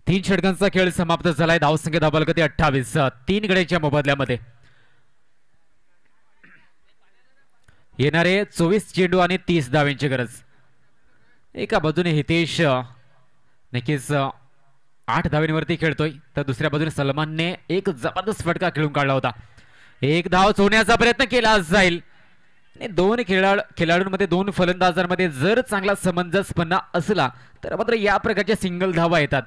तीन षटकांचा खेळ समाप्त झालाय. धावसंख्या धावफलकावरती 28. 3 गड्याच्या मोबदल्यामध्ये येणारे 24 चेंडू आणि 30 धावांची गरज. एका बाजूने हितेश नक्कीच 8 धावांवरती खेळतोय, तर दुसऱ्या बाजूने सलमानने एक जबरदस्त फटका खेळून काढला होता. एक धाव चोरण्याचा प्रयत्न केला जाईल. दोन खेळाडूंमध्ये, दोन फलंदाजांमध्ये जर चांगला समंजसपणा असला तर मात्र या प्रकारच्या सिंगल धावा येतात.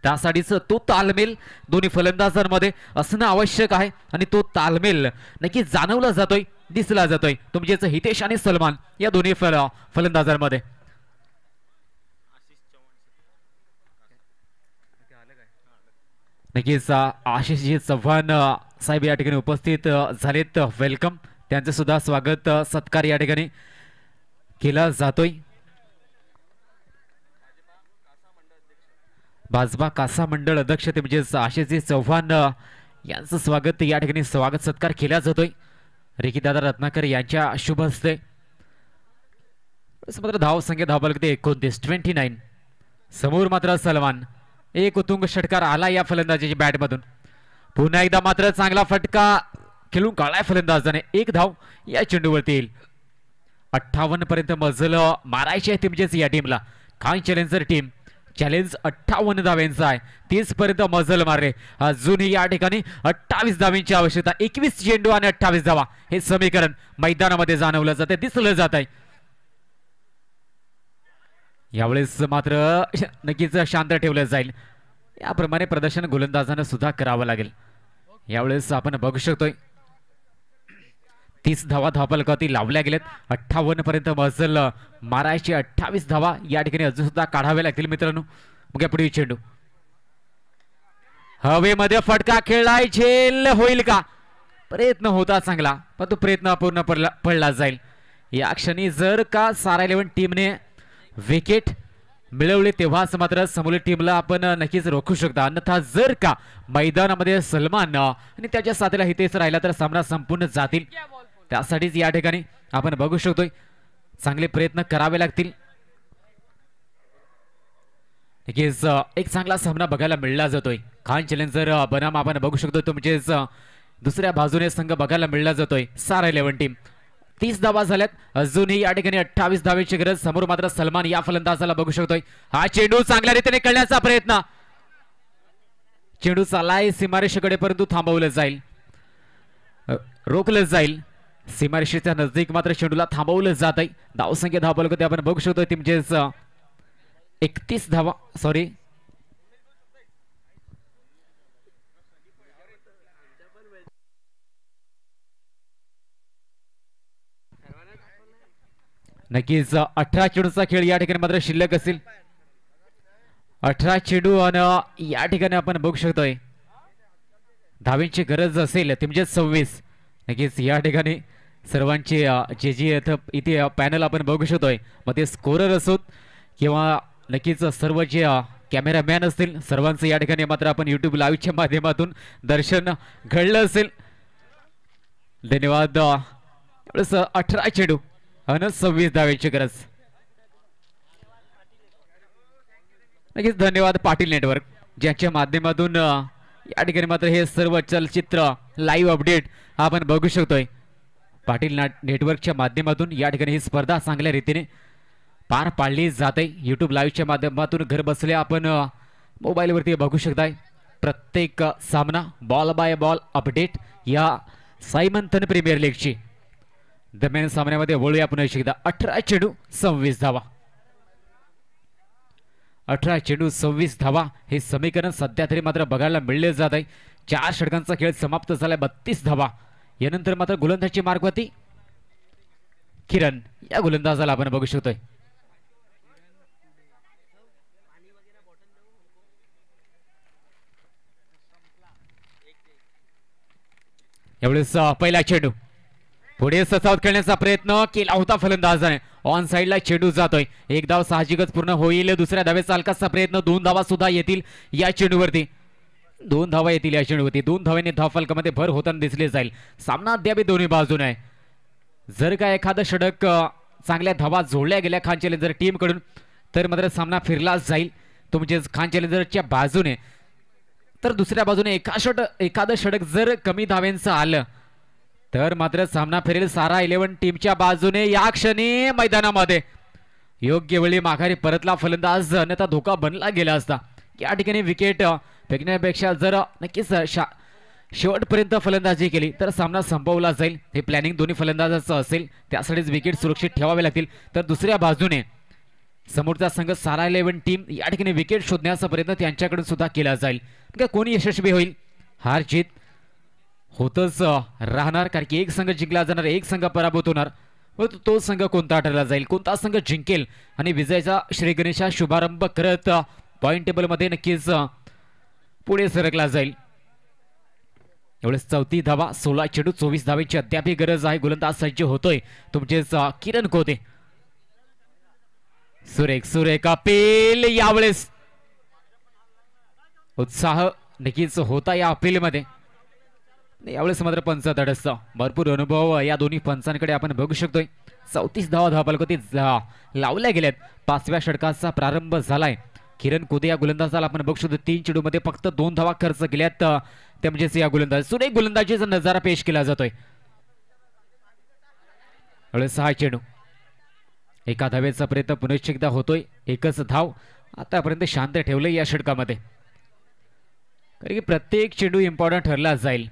त्यासाठीच तो तालमेल दोन्ही फलंदाजांमध्ये असणं आवश्यक आहे आणि तो तालमेल नक्की जाणवला जातोय, दिसला जातोय तुमचेच हितेश आणि सलमान या दोन्ही फलंदाजांमध्ये. नक्कीच आशिषजी चव्हाण साहेब या ठिकाणी उपस्थित झालेत. वेलकम, त्यांचं सुद्धा स्वागत सत्कार या ठिकाणी केला जातोय. भाजपा कासा मंडळ अध्यक्ष ते म्हणजे आशिषजी चव्हाण यांचं स्वागत या ठिकाणी स्वागत सत्कार केला जातोय रेखीदादा रत्नाकर यांच्या शुभ हस्ते. मात्र धाव संख्या धावफलक 29 समोर मात्र सलमान. एक उत्तुंग षटकार आला या फलंदाजाच्या बॅटमधून. पुन्हा एकदा मात्र चांगला फटका खेळून काढलाय फलंदाजाने. एक धाव या चेंडूवरती येईल. 58 पर्यंत मजल मारायची आहे टीमचेच या टीमला. खान चॅलेंजर टीम चॅलेंज 58 धाव्यांचा आहे. 30 पर्यंत मजल मारले. अजूनही या ठिकाणी 28 धाव्यांची आवश्यकता. 21 चेंडू आणि 28 धावा हे समीकरण मैदानामध्ये जाणवलं जाते, दिसलं जात आहे. यावेळेस मात्र नक्कीच शांत ठेवलं जाईल. याप्रमाणे प्रदर्शन गोलंदाजांना सुद्धा करावं लागेल. यावेळेस आपण बघू शकतोय 30 धावा धावफलकावरती लावल्या गेल्यात. 58 पर्यंत मजल मारायची. 28 धावा या ठिकाणी अजून सुद्धा काढाव्या लागतील मित्रांनो. मग पुढे चेंडू हवेमध्ये फटका खेळलाय. झेल होईल का? प्रयत्न होता चांगला, पण तो प्रयत्न अपूर्ण पडला जाईल. या क्षणी जर का सारा 11 टीमने विकेट मिळवले तेव्हाच मात्र समोरील टीमला आपण नक्कीच रोखू शकता. अन्यथा जर का मैदानामध्ये सलमान आणि त्याच्या साथीला हितेच राहिला तर सामना संपूर्ण जातील. त्यासाठीच या ठिकाणी आपण बघू शकतोय चांगले प्रयत्न करावे लागतील. नक्कीच एक चांगला सामना बघायला मिळला जातोय. खान चॅलेंजर बनाम आपण बघू शकतो तुमचेच दुसऱ्या बाजूने संघ बघायला मिळला जातोय सारा 11 टीम. 30 धावा झाल्यात. अजूनही या ठिकाणी 28 धावेची गरज. समोर मात्र सलमान या फलंदाजाला बघू शकतोय. हा चेंडू चांगल्या रीतीने खेळण्याचा प्रयत्न. चेंडू चाललाय सीमारेषेकडे, परंतु थांबवलं जाईल, रोखलं जाईल. सीमारेषेच्या नजदीक मात्र चेंडूला थांबवलं जात आहे. धावसंख्या धावफलक आपण बघू शकतो टीमचेच 31 धावा. सॉरी, नक्कीच 18 चेंडूचा खेळ या ठिकाणी मात्र शिल्लक असेल. 18 चेंडू आणि या ठिकाणी आपण बघू शकतोय धावेंची गरज असेल टीमचे 26. नक्कीच या ठिकाणी सर्वांचे जे जे इथे पॅनल आपण बघू शकतोय, मग ते स्कोरर असोत किंवा नक्कीच सर्व जे कॅमेरामॅन असतील, सर्वांचं या ठिकाणी मात्र आपण YouTube लाईव्हच्या माध्यमातून दर्शन घडलं असेल. धन्यवाद. 18 चेंडू आणि 26 धावेची गरज. नक्कीच धन्यवाद पाटील नेटवर्क, ज्याच्या माध्यमातून या ठिकाणी मात्र हे सर्व चलचित्र लाईव्ह अपडेट आपण बघू शकतोय. पाटील नेटवर्कच्या माध्यमातून या ठिकाणी ही स्पर्धा चांगल्या रीतीने पार पाडली जाते. YouTube लाईव्हच्या माध्यमातून घर बसल्या आपण मोबाईलवरती बघू शकताय प्रत्येक सामना. बॉल बाय बॉल अपडेट या सायमंथन प्रीमियर लीगची. दरम्यान सामन्यामध्ये वळूया पुन्हा एकदा. 18 चेंडू 26 धावा. 18 चेंडू 26 धावा हे समीकरण सध्या तरी मात्र बघायला मिळले जात आहे. 4 षटकांचा खेळ समाप्त झालाय. 32 धावा. यानंतर मात्र गोलंदाजी मार्गवरती किरण या गोलंदाजाला आपण बघू शकतोय. यावेळेस पहिला चेंडू पुढे ससावत खेळण्याचा प्रयत्न केला होता फलंदाजाने. ऑन साइडला चेंडू जातोय. एक धाव साहजिकच पूर्ण होईल. दुसऱ्या धावेचा हलकासा प्रयत्न. 2 धावा सुद्धा येतील या चेंडूवरती. 2 धावा येतील या चेंडूवरती. 2 धावांनी धाव फलकामध्ये भर होताना दिसले जाईल. सामना अद्याप दोन्ही बाजूने आहे. जर का एखादं षटक चांगल्या धावा जोडल्या गेल्या खान चॅलेंजर टीम कडून तर मात्र सामना फिरला जाईल तुमचेच खान चॅलेंजरच्या बाजूने. तर दुसऱ्या बाजूने एखादं षटक जर कमी धाव्यांचं आलं तर मात्र सामना फिरेल सारा 11 टीमच्या बाजूने. या क्षणी मैदानामध्ये योग्य वेळी माघारी परतला फलंदाज, अन्यथा धोका बनला गेला असता. या ठिकाणी विकेट फेकण्यापेक्षा जर नक्कीच शेवटपर्यंत फलंदाजी केली तर सामना संपवला जाईल. हे प्लॅनिंग दोन्ही फलंदाजाचं असेल. त्यासाठीच विकेट सुरक्षित ठेवावे लागतील. तर दुसऱ्या बाजूने समोरचा संघ सारा 11 टीम या ठिकाणी विकेट शोधण्याचा प्रयत्न त्यांच्याकडून सुद्धा केला जाईल. कोणी यशस्वी होईल हार जीत होतच राहणार, कारण की एक संघ जिंकला जाणार, एक संघ पराभूत होणार. तो संघ कोणता ठरला जाईल, कोणता संघ जिंकेल आणि विजयाचा श्रीगणेशा शुभारंभ करत पॉइंट टेबल मध्ये नक्कीच पुढे सरकला जाईल. एवढेच 34 धावा 16 चेंडू 24 धावेची अद्याप गरज आहे. गोलंदाज सज्ज होतोय तुमचेच किरण कोते. सुरेख सुरेख अपील, यावेळेस उत्साह नक्कीच होता या अपील मध्ये. यावेळेस मात्र पंच धडसतं, भरपूर अनुभव या दोन्ही पंचांकडे आपण बघू शकतोय. 34 धावा धावफलक लावल्या गेल्यात. 5व्या षटकाचा प्रारंभ झालाय. किरण कोदे या गोलंदाजाला आपण बघू शकतो 3 चेंडू मध्ये फक्त 2 धावा खर्च केल्यात. ते म्हणजेच या गोलंदाज सुरेख गोलंदाजीचा नजारा पेश केला जातोय. 6 चेंडू एका धावेचा प्रयत्न पुनश्च एकदा होतोय. एकच धाव आतापर्यंत शांत ठेवलंय या षटकामध्ये, कारण की प्रत्येक चेंडू इम्पॉर्टंट ठरला जाईल.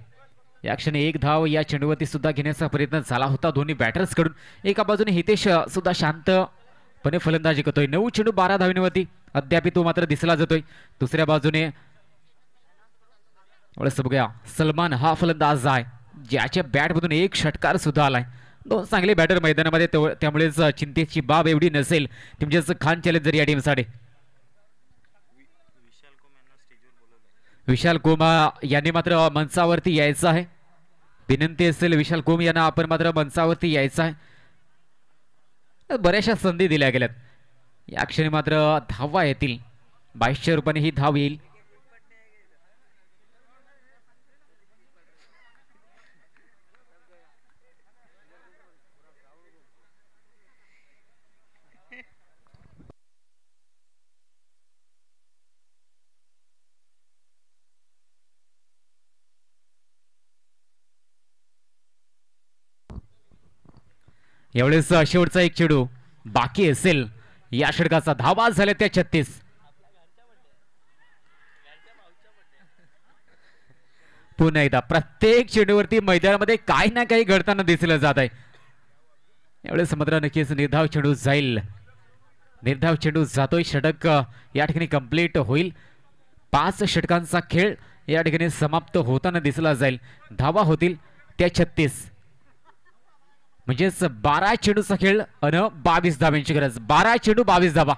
या क्षणी एक धाव या चेंडूवरती सुद्धा घेण्याचा प्रयत्न झाला होता दोन्ही बॅटर्स कडून. एका बाजूने हितेश सुद्धा शांतपणे फलंदाजी करतोय. 9 चेंडू 12 धावेवरती अद्याप तो मात्र दिसला जातोय. दुसऱ्या बाजूने बघूया सलमान हा फलंदाज आहे ज्याच्या बॅटमधून एक षटकार सुद्धा आलाय. 2 चांगले बॅटर मैदानामध्ये, त्यामुळेच चिंतेची बाब एवढी नसेल तुमच्याच खान चॅलेंजर या टीमसाठी. विशाल कोमा यांनी मात्र मंचावरती यायचं आहे. विनंती असेल विशाल कोम यांना आपण मात्र मंचावरती यायचं आहे. बऱ्याचशा संधी दिल्या गेल्यात. या क्षणी मात्र धावा येतील. 2200 रुपयाने ही धाव येईल. यावेळेस शेवटचा एक चेंडू बाकी असेल या षटकाचा. धावा झाल्या त्या 36. पुन्हा एकदा प्रत्येक चेंडूवरती मैदानामध्ये काही ना काही घडताना दिसलं जात आहे. यावेळेस मात्र नक्कीच निर्धाव चेंडू जाईल. निर्धाव चेंडू जातोय. षटक या ठिकाणी कंप्लीट होईल. 5 षटकांचा खेळ या ठिकाणी समाप्त होताना दिसला जाईल. धावा होतील त्या 36. म्हणजेच 12 चेंडूचा खेळ आणि 22 धाव्यांची गरज. 12 चेंडू 22 धावा.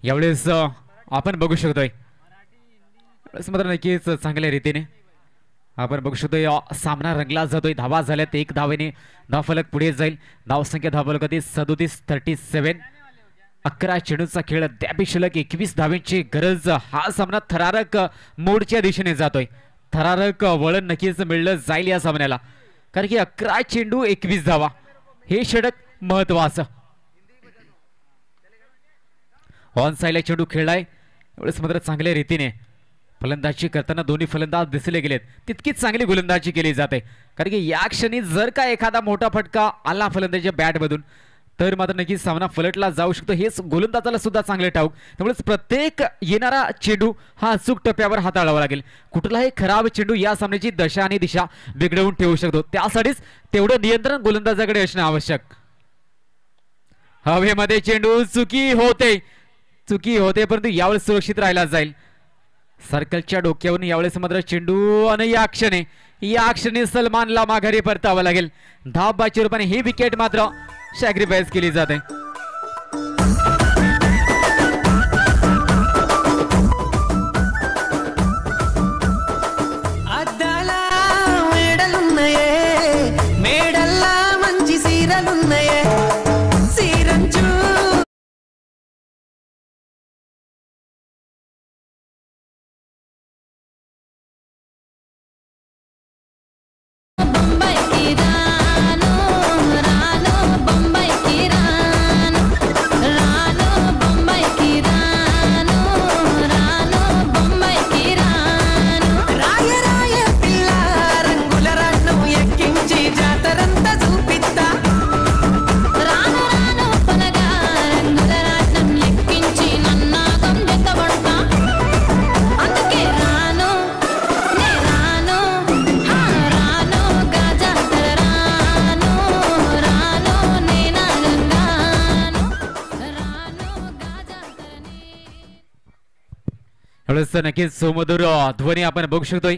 यावेळेस आपण बघू शकतोय मात्र नक्कीच चांगल्या रीतीने आपण बघू शकतोय सामना रंगला जातोय. धावा झाल्यात. 1 धावेने धावफलक पुढे जाईल. धावसंख्या धावफलकातील 37 11 चेंडूचा खेळ अद्याप शिल्लक 21 धावेची गरज. हा सामना थरारक मोडच्या दिशेने जातोय. थरारक वळण नक्कीच मिळलं जाईल या सामन्याला, कारण की 11 चेंडू 21 धावा हे षटक महत्वाचं. ऑन साईडला चेंडू खेळलाय. एवढेच मात्र चांगल्या रीतीने फलंदाजी करताना दोन्ही फलंदाज दिसले गेलेत. तितकीच चांगली गोलंदाजी केली जाते, कारण की या क्षणी जर का एखादा मोठा फटका आला फलंदाजीच्या बॅटमधून तर मात्र नक्कीच सामना फलटला जाऊ शकतो. हेच गोलंदाजाला सुद्धा चांगले ठाऊक. त्यामुळे प्रत्येक येणारा चेंडू हा अचूक टप्प्यावर हाताळावा लागेल. कुठलाही खराब चेंडू या सामन्याची दशा आणि दिशा बिघडवून ठेवू शकतो. त्यासाठीच तेवढं नियंत्रण गोलंदाजाकडे असणं आवश्यक. हवेमध्ये चेंडू चुकी होते परंतु यावेळेस सुरक्षित राहिला जाईल. सर्कलच्या डोक्यावरून यावेळेस मात्र चेंडू आणि या क्षणी सलमानला माघारी परतावं लागेल. धाव 22 रुपयाने ही विकेट मात्र सॅक्रिफाईस केली जाते. थोडस नक्कीच सुमधुर ध्वनी आपण बघू शकतोय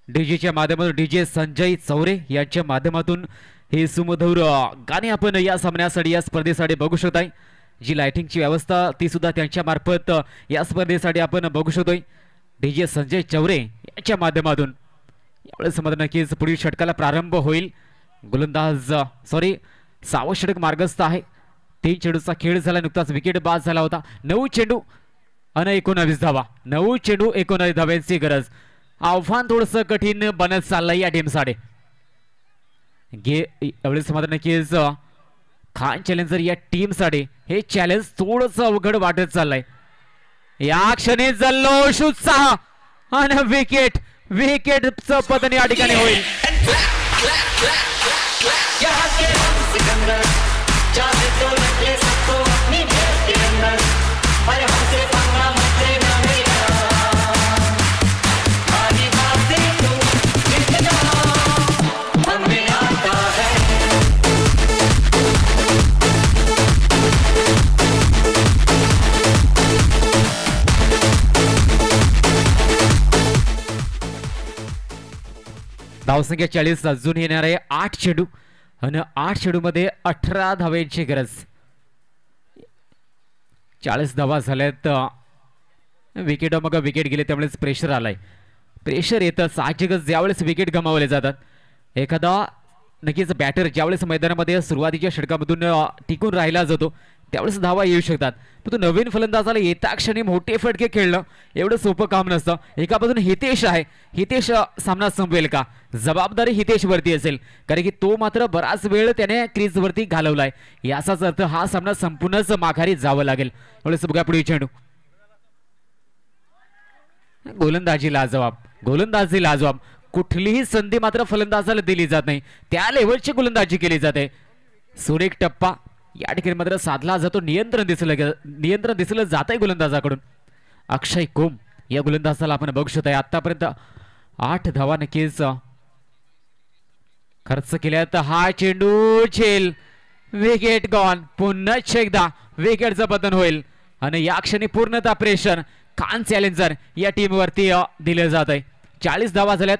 डीजेच्या माध्यमातून डीजे संजय चौरे यांच्या माध्यमातून हे सुमधुर गाणे आपण या सामन्यासाठी या स्पर्धेसाठी बघू शकताय. जी लाइटिंगची व्यवस्था ती सुद्धा त्यांच्या मार्फत या स्पर्धेसाठी आपण बघू शकतोय डीजे संजय चौरे यांच्या माध्यमातून. यावेळेस मात्र नक्कीच पुढील षटकाला प्रारंभ होईल. गोलंदाज सावं षटक मार्गस्थ आहे. 3 चेंडूचा खेळ झाला, नुकताच विकेट बाद झाला होता. 9 चेंडू आणि 19 धावा, 9 चेंडू 19 धाव्यांची गरज. आव्हान थोडंसं कठीण बनत चाललंय या टीमसाठी. यावेळेस मात्र नक्कीच खान चॅलेंजर या टीमसाठी हे चॅलेंज थोडंसं अवघड वाटत चाललंय. या क्षणी जल्लोष उत्साह आणि विकेटचं पतन या ठिकाणी होईल. धावसंख्या 40, अजून येणार आहे 8 चेंडू आणि 8 चेंडू मध्ये 18 धाव्यांची गरज. 40 धावा झाल्यात. विकेट मग विकेट गेले त्यामुळेच प्रेशर आलाय. प्रेशर येतं साहजिकच ज्यावेळेस विकेट गमावले जातात. एखादा नक्कीच बॅटर ज्यावेळेस मैदानामध्ये सुरुवातीच्या षटकामधून टिकून राहिला जातो त्यावेळेस धावा येऊ शकतात. पण तो नवीन फलंदाजाला येता क्षणी मोठे फटके खेळणं एवढं सोपं काम नसतं. एका बाजूने हितेश आहे. हितेश सामना संपवेल का? जबाबदारी हितेश वरती असेल, कारण की तो मात्र बराच वेळ त्याने क्रीज वरती घालवलाय. याचाच अर्थ हा सामना संपूर्णच माघारी जावं लागेल. एवढंच बघा पुढे चेंडू. गोलंदाजी लाजवाब. कुठलीही संधी मात्र फलंदाजाला दिली जात नाही. त्या लेवलची गोलंदाजी केली जाते. सुरेख टप्पा या ठिकाणी मात्र साधला जातो. नियंत्रण दिसलं जात आहे गोलंदाजाकडून. अक्षय कोम या गोलंदाजाला आपण बघू शकतो. आतापर्यंत 8 धावा नक्कीच खर्च केल्यात. हा चेंडू झेल, विकेट गॉन. पुन्हा एकदा विकेटचं पतन होईल आणि या क्षणी पूर्णतः प्रेशर खान चॅलेंजर या टीम वरती दिले जात आहे. 40 धावा झाल्यात.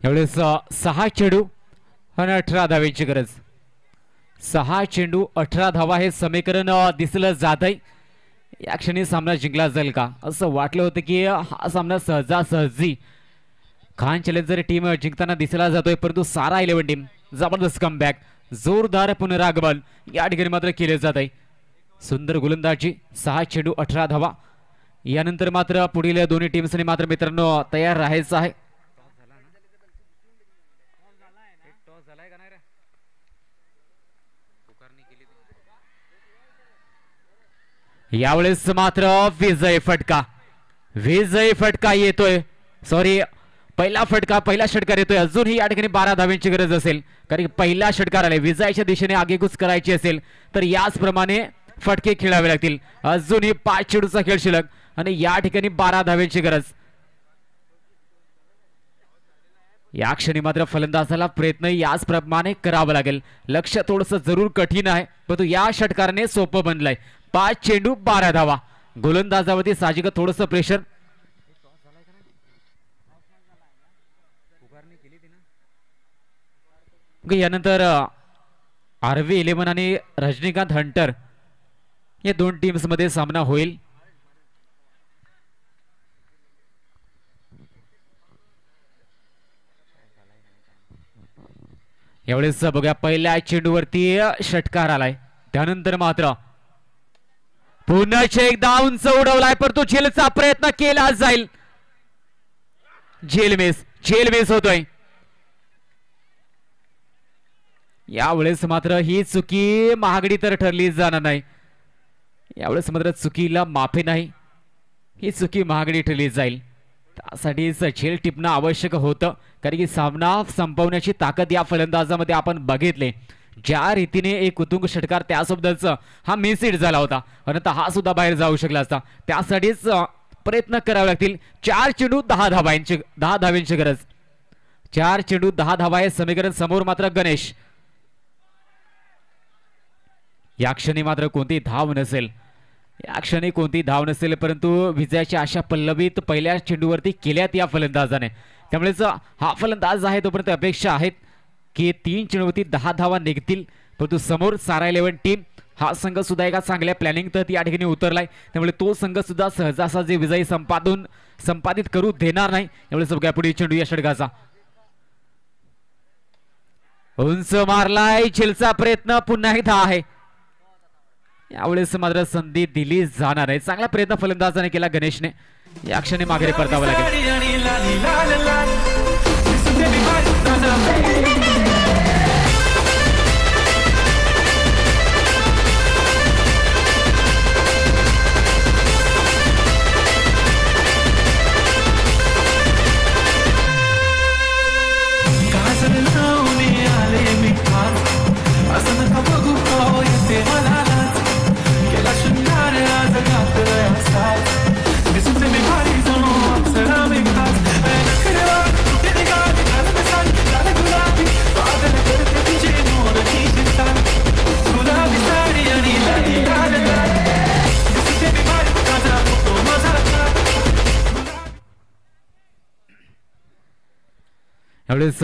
यावेळेस 6 चेंडू आणि 18 धाव्यांची गरज. 6 चेंडू 18 धावा हे समीकरण दिसलं जात आहे. या क्षणी सामना जिंकला जाईल का असं वाटलं होतं की हा सामना सहजासहजी खान चॅलेंजर टीम जिंकताना दिसला जातोय, परंतु सारा 11 टीम जबरदस्त कमबॅक, जोरदार पुनरागमन या ठिकाणी मात्र केले जात आहे. सुंदर गोलंदाजी. 6 चेंडू 18 धावा. यानंतर मात्र पुढील दोन्ही टीम्सने मात्र मित्रांनो तयार राहायचं आहे. यावेळेस मात्र विजय फटका येतोय. पहिला षटकार येतोय. अजूनही या ठिकाणी 12 धाव्यांची गरज असेल, कारण पहिला षटकार आलाय. विजयाच्या दिशेने आगेकूच करायची असेल तर याचप्रमाणे फटके खेळावे लागतील. अजूनही 5 चेंडूचा खेळ शिल्लक आणि या ठिकाणी 12 धाव्यांची गरज. या क्षणी मात्र फलंदाजाला प्रयत्न याचप्रमाणे करावा लागेल. लक्ष थोडंसं जरूर कठीण आहे, परंतु या षटकाराने सोपं बनलंय. 5 चेंडू 12 धावा. गोलंदाजावरती साहजिक थोडंसं प्रेशर. यानंतर RV11 आणि रजनीकांत हंटर या दोन टीम्स मध्ये सामना होईल. यावेळेस बघूया पहिल्या चेंडूवरती षटकार आलाय, त्यानंतर मात्र पुन्हा एकदा उंच उडवलाय, परंतु झेलचा प्रयत्न केला जाईल. झेल मिस होतोय. यावेळेस मात्र ही चुकी महागडी तर ठरली जाणार नाही. यावेळेस मात्र चुकीला माफी नाही, ही चुकी महागडी ठरली जाईल. त्यासाठीच झेल टिपणं आवश्यक होतं, कारण की सामना संपवण्याची ताकद या फलंदाजामध्ये आपण बघितले. ज्या रीतीने एक उत्तुंग षटकार त्यासोबतच हा मिसहिट झाला होता, अन्यथा हा सुद्धा बाहेर जाऊ शकला असता. त्यासाठीच प्रयत्न करावे लागतील. 4 चेंडू 10 धावांची गरज. 4 चेंडू 10 धावा हे समीकरण. समोर मात्र गणेश. या क्षणी मात्र कोणती धाव नसेल, परंतु विजयाची आशा पल्लवीत पहिल्या चेंडूवरती केल्यात या फलंदाजाने. त्यामुळेच हा फलंदाज आहे तोपर्यंत अपेक्षा आहेत की 3 चेंडूवरती 10 धावा निघतील. परंतु समोर सारा 11 टीम हा संघ सुद्धा एका चांगल्या प्लॅनिंग तर या ठिकाणी उतरलाय. त्यामुळे तो संघ सुद्धा सहजासहजी विजयी संपादित करू देणार नाही. यावेळेस बघा पुढील चेंडू या षटकाचा उंच मारलाय. झेलचा प्रयत्न पुन्हा एकदा आहे. यावेळेस मात्र संधी दिली जाणार आहे. चांगला प्रयत्न फलंदाजाने केला गणेशने. या क्षणी माघारी परतावं लागेल. यावेळेस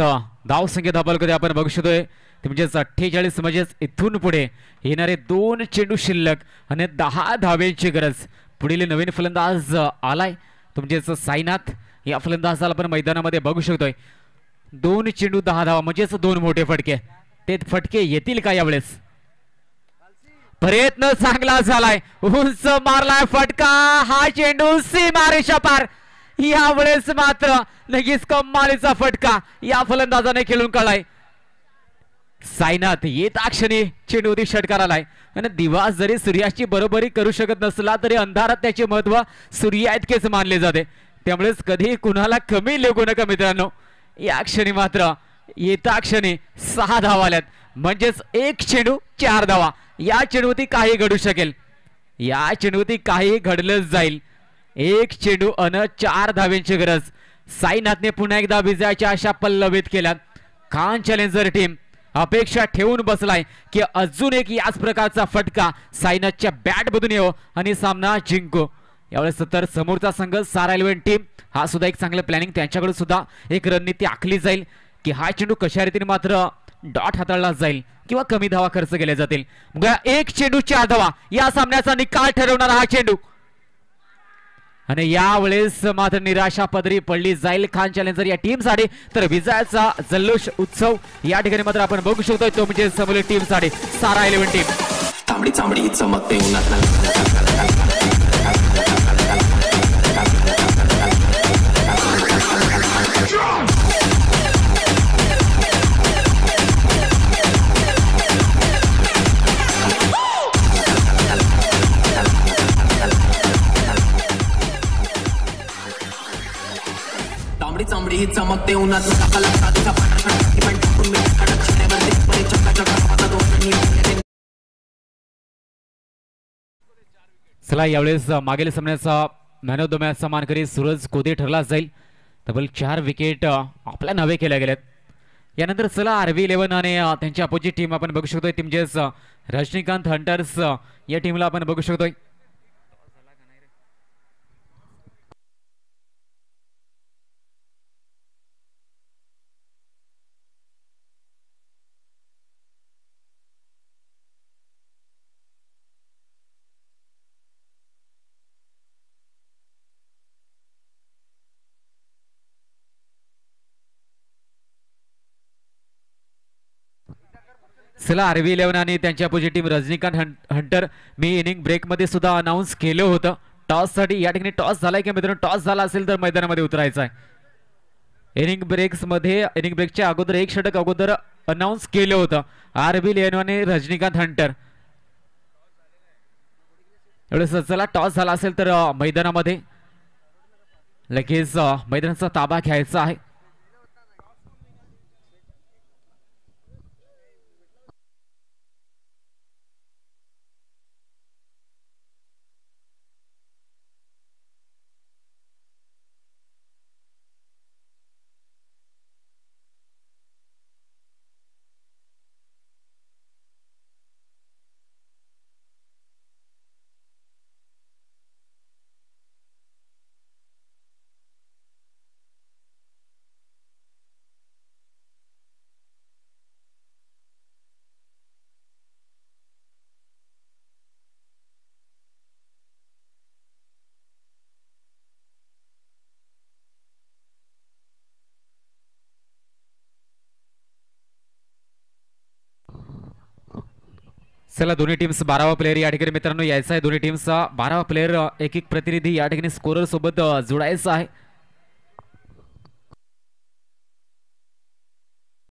धाव संख्या धाबालकडे आपण बघू शकतोय ते म्हणजेच 48. म्हणजेच इथून पुढे येणारे 2 चेंडू शिल्लक आणि 10 धाव्यांची गरज. पुढील नवीन फलंदाज आलाय तो म्हणजेच साईनाथ. या फलंदाजाला आपण मैदानामध्ये बघू शकतोय. 2 चेंडू 10 धावा म्हणजेच 2 मोठे फटके. ते फटके येतील का यावेळेस? प्रयत्न चांगला झालाय, उंच मारलाय फटका. हा चेंडू सीमारेषा पार. यावेळेस मात्र लगेच कमालीचा फटका या फलंदाजाने खेळून काढलाय. साईनाथ येत क्षणी चेंडूवरती षटकार आलाय. आणि दिवा जरी सूर्याची बरोबरी करू शकत नसला तरी अंधारात त्याचे महत्व सूर्या इतकेच मानले जाते. त्यामुळेच कधी कुणाला कमी लेखू नका मित्रांनो. या क्षणी मात्र येता क्षणी 6 धावा आल्यात. म्हणजेच 1 चेंडू 4 धावा. या चेंडूवरती काही घडू शकेल. या चेंडूवरती काही घडलंच जाईल. 1 चेंडू अन 4 धाव्यांची गरज. साईनाथने पुन्हा एकदा विजयाच्या आशा पल्लवित केल्यात. खान चॅलेंजर टीम अपेक्षा ठेवून बसलाय की अजून एक याच प्रकारचा फटका साईनाथच्या बॅट मधून येऊ आणि सामना जिंकू. यावेळेस तर समोरचा संघ सारा 11 टीम हा सुद्धा एक चांगलं प्लॅनिंग त्यांच्याकडे सुद्धा एक रणनीती आखली जाईल की हा चेंडू कशा रीतीने मात्र डॉट हाताळला जाईल किंवा कमी धावा खर्च केल्या जातील. 1 चेंडू 4 धावा या सामन्याचा निकाल ठरवणारा हा चेंडू. आणि यावेळेस मात्र निराशा पदरी पडली जाईल खान चॅलेंजर या टीमसाठी. तर विजयाचा जल्लोष उत्सव या ठिकाणी मात्र आपण बघू शकतोय तो म्हणजे समोर टीमसाठी सारा 11 टीम.
तांबडी तांबडी चमकते चांबडी चमकते उन्हात.
चला यावेळेस मागील सामन्याचा मॅन ऑफ द मॅचचा मानकरी सूरज कोदे ठरला जाईल. तब्बल 4 विकेट आपल्या नावे केल्या गेल्यात. यानंतर चला RV 11 आणि त्यांची अपोजिट टीम आपण बघू शकतोय ती म्हणजेच रजनीकांत हंटर्स या टीमला आपण बघू शकतोय. चला आरबी 11 आणि त्यांच्या अपोजिट टीम रजनीकांत हंटर मी इनिंग ब्रेकमध्ये सुद्धा अनाऊन्स केलं होतं टॉस साठी. या ठिकाणी टॉस झालाय की मित्रांनो, टॉस झाला असेल तर मैदानामध्ये उतरायचं आहे. इनिंग ब्रेकच्या अगोदर एक षटक अगोदर अनाऊन्स केलं होतं आरबी 11 आणि रजनीकांत हंटर. एवढंच चला टॉस झाला असेल तर मैदानामध्ये लगेच मैदानाचा ताबा घ्यायचा आहे. चला दोन्ही टीम्स 12वा प्लेयर या ठिकाणी मित्रांनो यायचा आहे. दोन्ही टीम्सचा 12वा प्लेयर एक एक प्रतिनिधी या ठिकाणी स्कोरर सोबत जोडायचा आहे.